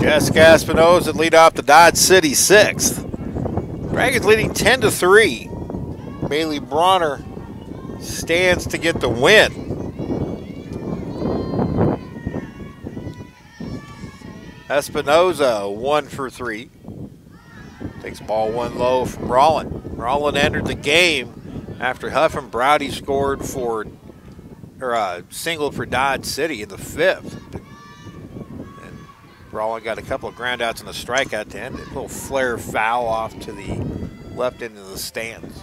Jessica Espinoza lead off the Dodge City 6th. Dragons leading 10-3. Bailey Bronner stands to get the win. Espinoza 1 for 3. Takes ball 1 low from Rollin. Rollin entered the game after Huff and Browdy scored for, or singled for Dodge City in the 5th. Rollin got a couple of groundouts and a strikeout to end it. A little flare foul off to the left end of the stands.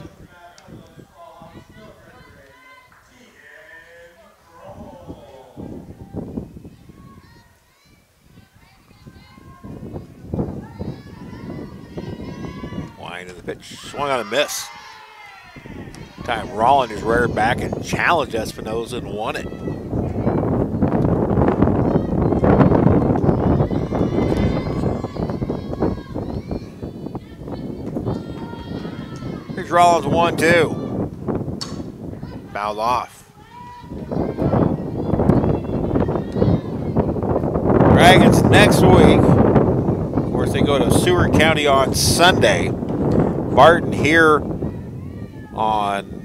Line of the pitch, swung on a miss. Time Rollin is reared back and challenged Espinoza and won it. Rollins 1-2. Fouled off. Dragons next week. Of course, they go to Seward County on Sunday. Barton here on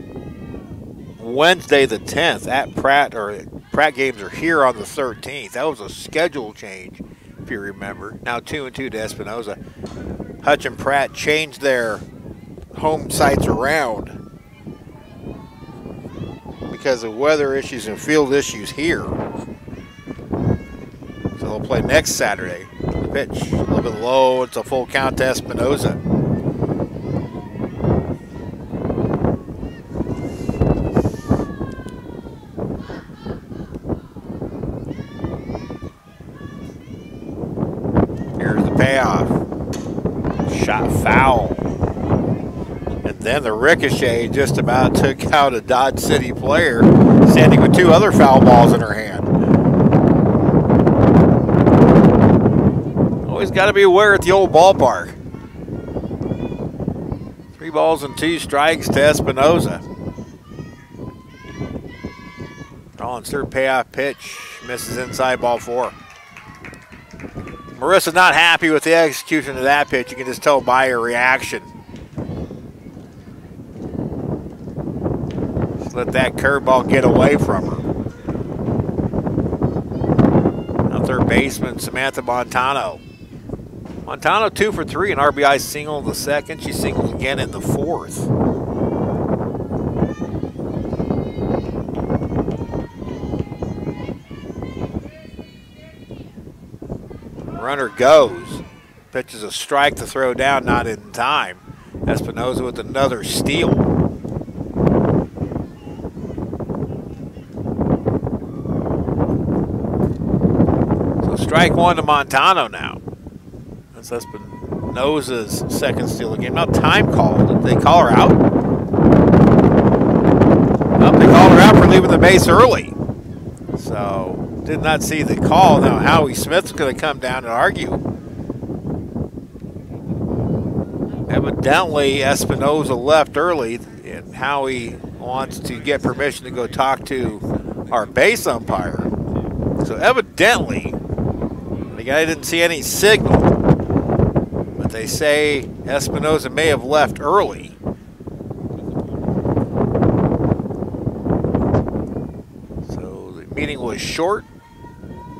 Wednesday the 10th at Pratt, or Pratt games are here on the 13th. That was a schedule change, if you remember. Now 2-2 to Espinoza. Hutch and Pratt changed their home sites around because of weather issues and field issues here. So they'll play next Saturday. The pitch a little bit low. It's a full count to Espinoza. Here's the payoff. Shot foul. Then the ricochet just about took out a Dodge City player standing with 2 other foul balls in her hand. Always got to be aware at the old ballpark. 3 balls and 2 strikes to Espinoza. Rollins' third payoff pitch misses inside, ball 4. Marissa's not happy with the execution of that pitch. You can just tell by her reaction. Let that curveball get away from her. Now third third baseman, Samantha Montano. Montano 2 for 3, an RBI single in the second. She singled again in the fourth. Runner goes. Pitches a strike to throw down, not in time. Espinoza with another steal. So strike one to Montano now. That's Espinoza's second steal of the game. Now time called. Did they call her out? Nope, they called her out for leaving the base early. So did not see the call. Now Howie Smith's going to come down and argue. Evidently Espinoza left early, and Howie wants to get permission to go talk to our base umpire. So evidently, the guy didn't see any signal, but they say Espinoza may have left early. So the meeting was short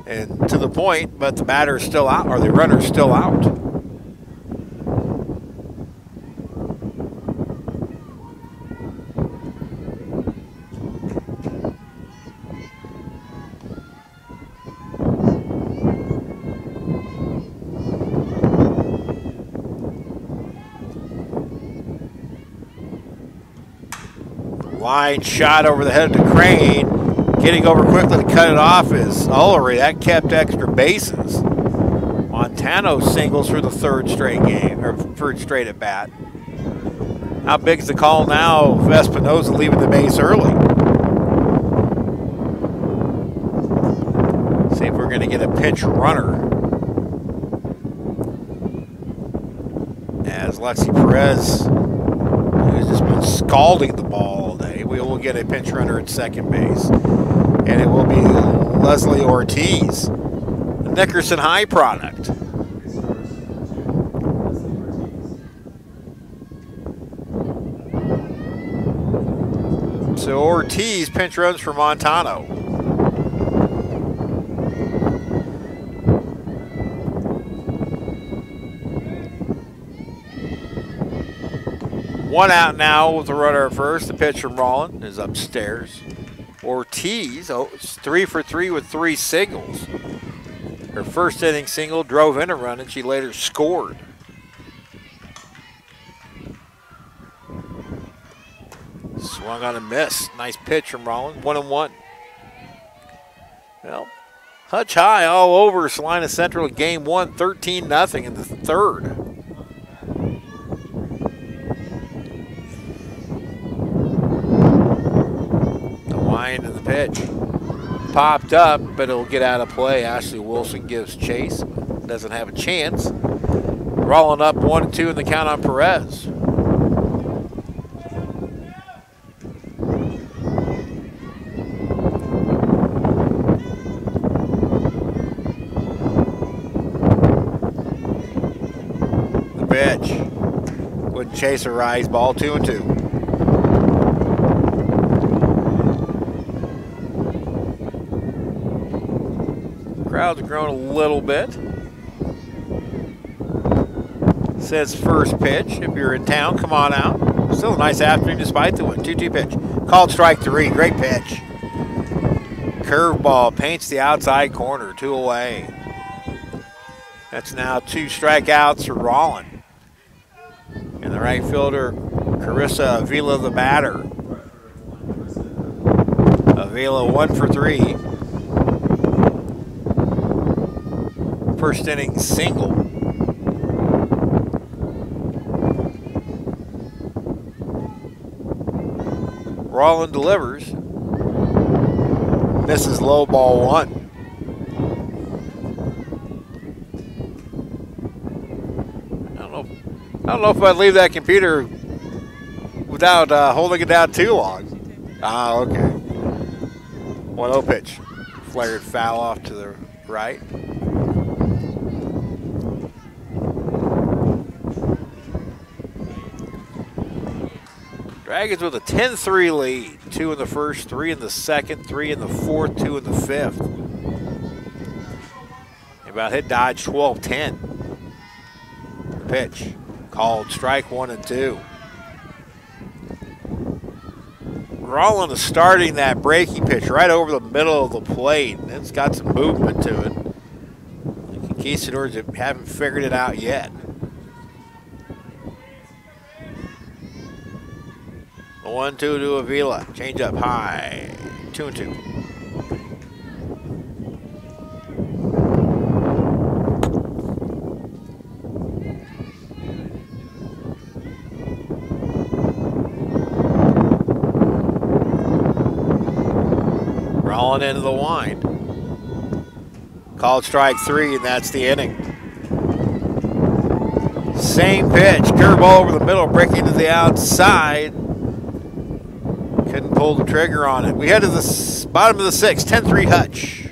and to the point, but the batter's still out, or the runner's still out. Line shot over the head of the Crane. Getting over quickly to cut it off is Ullery. That kept extra bases. Montano singles for the third straight game, or third straight at bat. How big is the call now of Espinoza leaving the base early? See if we're going to get a pinch runner. As Lexi Perez, who's just been scalding the ball all day, we will get a pinch runner at second base. And it will be Leslie Ortiz, the Nickerson High product. So Ortiz pinch runs for Montano. One out now with the runner at first. The pitch from Rollin is upstairs. Ortiz, 3 for 3 with 3 singles. Her first inning single drove in a run, and she later scored. Swung on a miss. Nice pitch from Rollin. 1-1. Well, Hutch High all over Salina Central in game one, 13-0 in the third. And the pitch popped up, but it'll get out of play. Ashley Wilson gives chase, doesn't have a chance. Rolling up 1-2 in the count on Perez. The pitch wouldn't chase a rise ball. 2-2. Crowd's grown a little bit since first pitch. If you're in town, come on out. Still a nice afternoon despite the wind. 2-2 pitch. Called strike 3. Great pitch. Curveball paints the outside corner. 2 away. That's now 2 strikeouts for Rollin. And the right fielder, Carissa Avila, the batter. Avila 1 for 3. First inning single. Rollin delivers. Misses low, ball 1. I don't know if I'd leave that computer without holding it down too long. Ah, okay. 1-0 pitch. Flared foul off to the right. Dragons with a 10-3 lead. 2 in the first, 3 in the second, 3 in the fourth, 2 in the fifth. About hit Dodge 12-10. The pitch. Called strike 1-2. Rollin is starting that breaking pitch right over the middle of the plate. And it's got some movement to it. The Conquistadors haven't figured it out yet. The 1-2 to Avila. Change up high. 2-2. Rolling into the wind. Called strike 3, and that's the inning. Same pitch. Curveball over the middle, breaking to the outside. Couldn't pull the trigger on it. We head to the bottom of the 6th, 10-3 Hutch.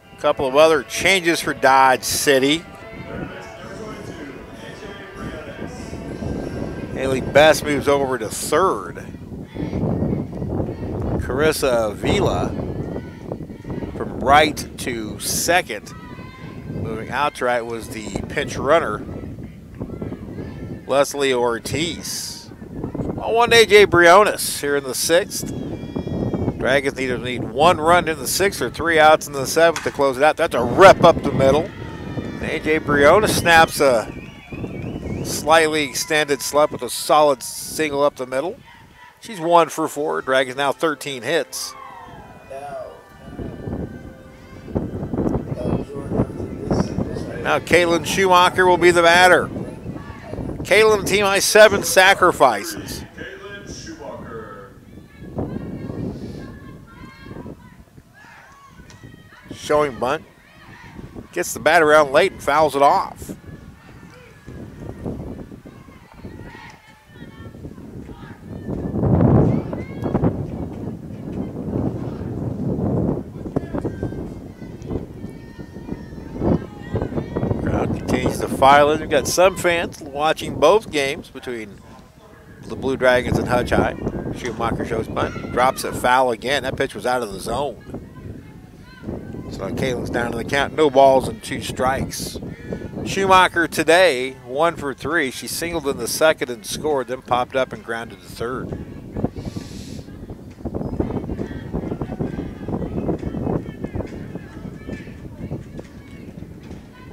A couple of other changes for Dodge City. Haley Best moves over to third. Carissa Avila from right to second. Moving out to right was the pinch runner, Leslie Ortiz. 1 AJ Briones here in the 6th. Dragons need 1 run in the 6th or 3 outs in the 7th to close it out. That's a rep up the middle. And AJ Briones snaps a slightly extended slap with a solid single up the middle. She's 1 for 4. Dragons now 13 hits. Now Kaylin Schumacher will be the batter. Kaylin, team high 7 sacrifices. Showing bunt. Gets the bat around late and fouls it off. Crowd continues to file in. We've got some fans watching both games between the Blue Dragons and Hutch High. Schumacher shows bunt. Drops it foul again. That pitch was out of the zone. So Kaylin's down to the count. No balls and 2 strikes. Schumacher today, 1 for 3. She singled in the 2nd and scored, then popped up and grounded to 3rd.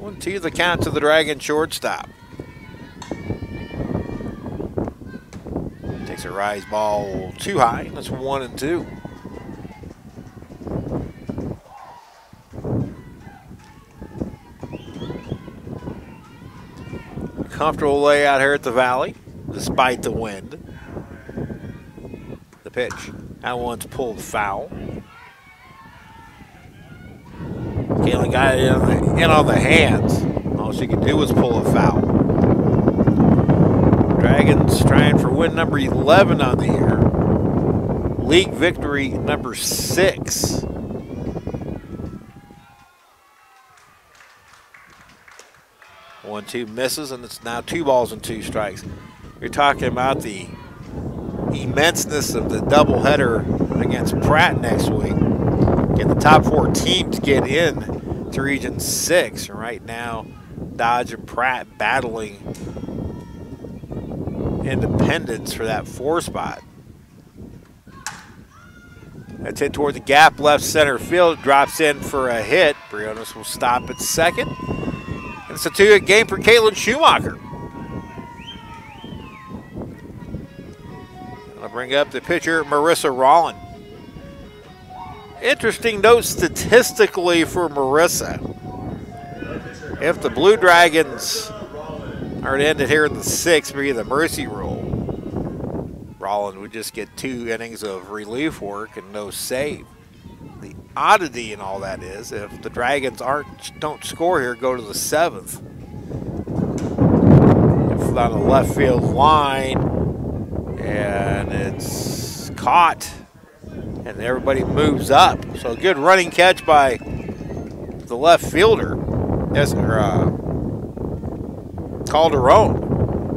1-2 the count to the Dragon shortstop. Takes a rise ball too high. That's 1-2. Comfortable layout here at the Valley, despite the wind. The pitch. That one's pulled foul. Kaylin got it in on the hands. All she could do was pull a foul. Dragons trying for win number 11 on the year. League victory number 6. 1-2 misses, and it's now 2 balls and 2 strikes. You're talking about the immenseness of the doubleheader against Pratt next week. Again, the top 4 teams get in to Region 6. Right now, Dodge and Pratt battling Independence for that 4 spot. That's hit toward the gap, left center field. Drops in for a hit. Briones will stop at second. And it's a 2-hit game for Caitlin Schumacher. I'll bring up the pitcher, Marissa Rollin. Interesting note statistically for Marissa. If the Blue Dragons are to end it here in the 6th, via the mercy rule, Rollin would just get 2 innings of relief work and no save. The oddity in all that is, if the Dragons don't score here, go to the 7th. If on the left field line, and it's caught, and everybody moves up. So a good running catch by the left fielder, Calderon.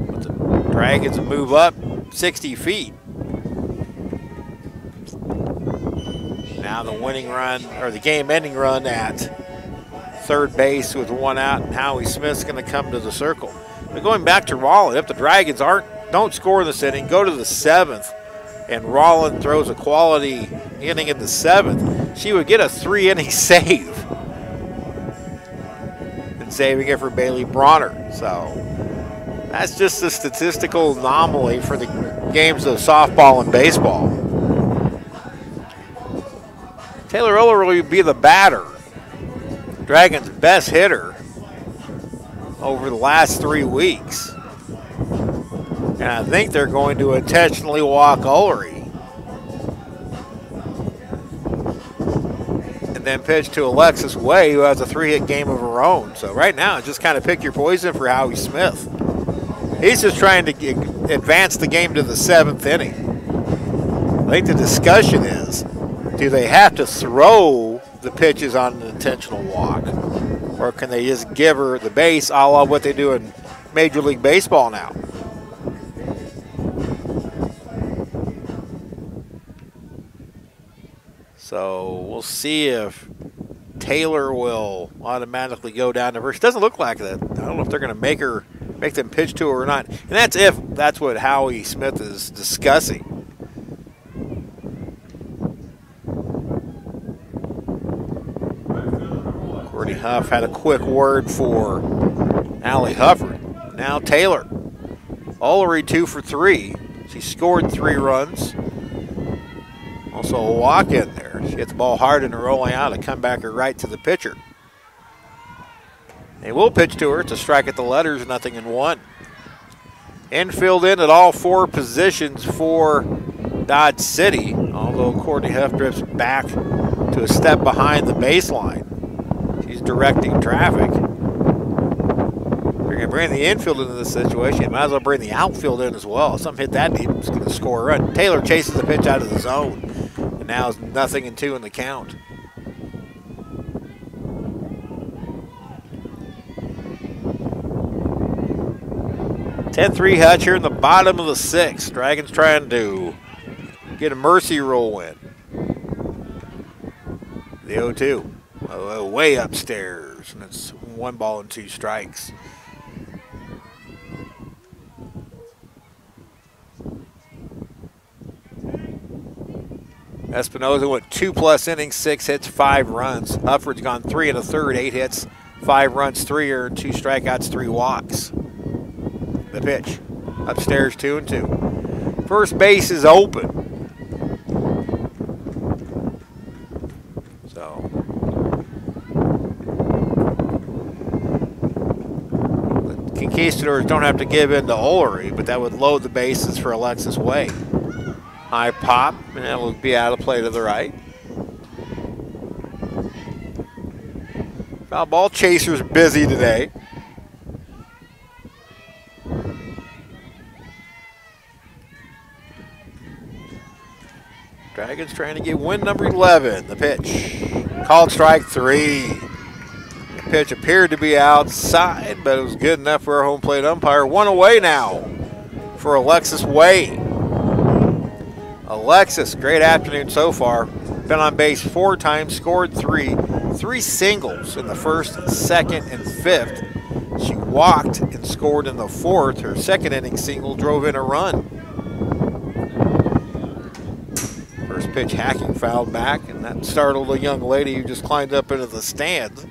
But the Dragons move up 60 feet. Now the winning run, or the game-ending run at third base with 1 out, and Howie Smith's going to come to the circle. But going back to Rollin, if the Dragons don't score in this inning, go to the 7th, and Rollin throws a quality inning in the 7th, she would get a 3-inning save. And saving it for Bailey Bronner. So that's just a statistical anomaly for the games of softball and baseball. Taylor Oler will be the batter. Dragons' best hitter over the last 3 weeks. And I think they're going to intentionally walk Ullery. And then pitch to Alexis Way, who has a 3-hit game of her own. So right now, just kind of pick your poison for Howie Smith. He's just trying to advance the game to the 7th inning. I think the discussion is, do they have to throw the pitches on an intentional walk? Or can they just give her the base, a la what they do in Major League Baseball now? So we'll see if Taylor will automatically go down to first. Doesn't look like that. I don't know if they're going to make them pitch to her or not. And that's what Howie Smith is discussing. Courtney Huff had a quick word for Allie Hufford. Now Taylor. Ullery 2 for 3. She scored 3 runs. Also a walk in there. She hit the ball hard and rolling out, a comebacker right to the pitcher. They will pitch to her. It's a strike at the letters, 0-1. Infield in at all 4 positions for Dodge City, although Courtney Huff drifts back to a step behind the baseline. She's directing traffic. If you're going to bring the infield into this situation, you might as well bring the outfield in as well. If something hit that deep, it's going to score a run. Taylor chases the pitch out of the zone. And now it's 0-2 in the count. (10-3) Hutch here in the bottom of the 6th. Dragons trying to get a mercy roll win. The 0-2. Way upstairs. And it's 1 ball and 2 strikes. Espinoza went 2+ innings, 6 hits, 5 runs. Hufford's gone 3 1/3, 8 hits, 5 runs, 3 earned, 2 strikeouts, 3 walks. The pitch. Upstairs 2-2. First base is open. So the Conquistadors don't have to give in to Ullery, but that would load the bases for Alexis Way. High pop, and it will be out of play to the right. Foul ball. Chaser's busy today. Dragons trying to get win number 11. The pitch. Called strike 3. The pitch appeared to be outside, but it was good enough for our home plate umpire. One away now for Alexis Way. Alexis, great afternoon so far. Been on base 4 times, scored 3 singles in the first, second, and fifth. She walked and scored in the fourth. Her second inning single drove in a run. First pitch hacking fouled back, and that startled a young lady who just climbed up into the stands.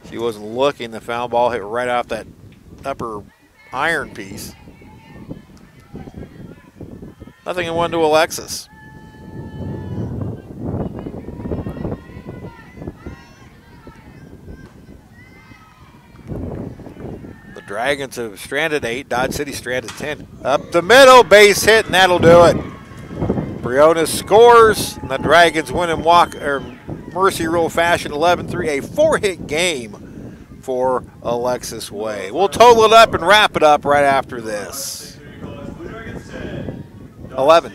She wasn't looking. The foul ball hit right off that upper iron piece. 0-1 to Alexis. The Dragons have stranded 8. Dodge City stranded 10. Up the middle, base hit, and that'll do it. Briones scores, and the Dragons win in Mercy Rule fashion, 11-3. A 4-hit game for Alexis Way. We'll total it up and wrap it up right after this. 11.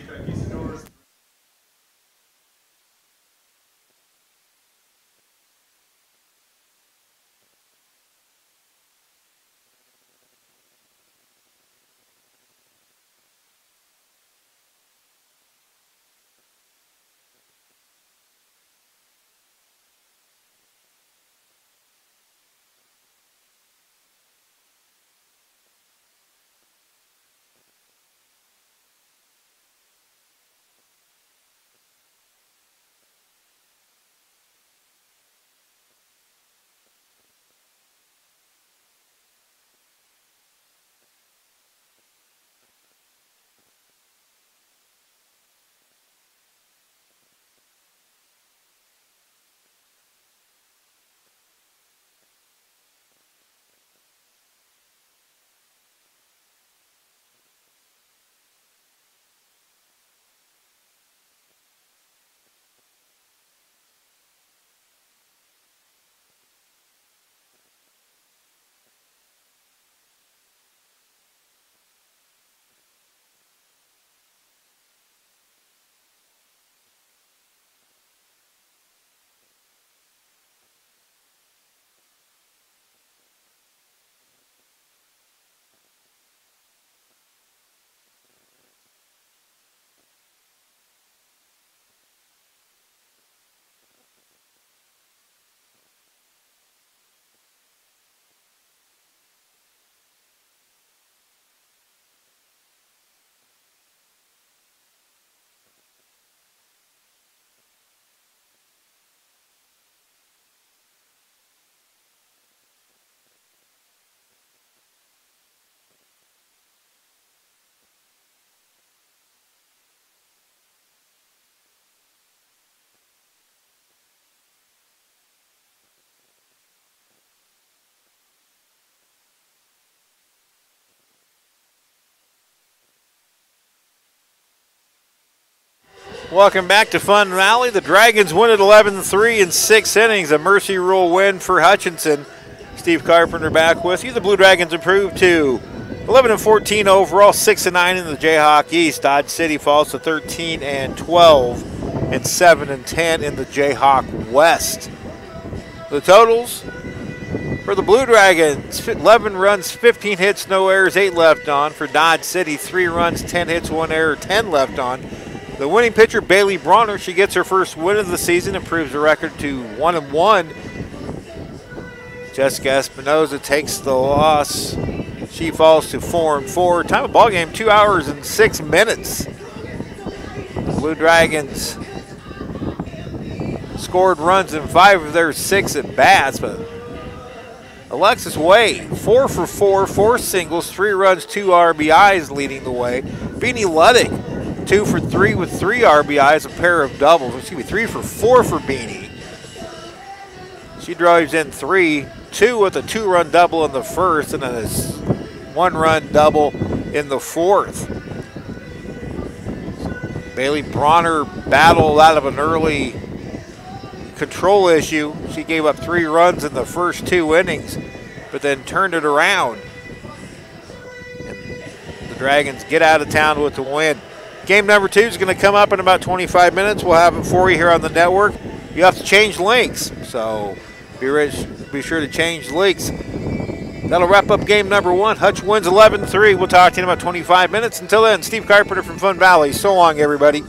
Welcome back to Fun Valley. The Dragons win at 11-3 in 6 innings. A Mercy Rule win for Hutchinson. Steve Carpenter back with you. The Blue Dragons improved to 11-14 overall, 6-9 in the Jayhawk East. Dodge City falls to 13-12 and 7-10 in the Jayhawk West. The totals for the Blue Dragons: 11 runs, 15 hits, no errors, 8 left on. For Dodge City, 3 runs, 10 hits, 1 error, 10 left on. The winning pitcher, Bailey Bronner, she gets her first win of the season, improves the record to 1-1. Jessica Espinoza takes the loss. She falls to 4-4. Time of ball game, 2 hours and 6 minutes. The Blue Dragons scored runs in 5 of their 6 at bats, but Alexis Way, 4 for 4, 4 singles, 3 runs, 2 RBIs leading the way. Beanie Luddick, 2 for 3 with 3 RBIs, a pair of doubles. 3 for 4 for Beanie. She drives in 3, 2 with a 2-run double in the first and a 1-run double in the fourth. Bailey Bronner battled out of an early control issue. She gave up 3 runs in the first 2 innings, but then turned it around. And the Dragons get out of town with the win. Game number 2 is going to come up in about 25 minutes. We'll have it for you here on the network. You have to change links, so be ready. be sure to change the leaks. That'll wrap up game number 1. Hutch wins 11-3. We'll talk to you in about 25 minutes. Until then, Steve Carpenter from Fun Valley. So long, everybody.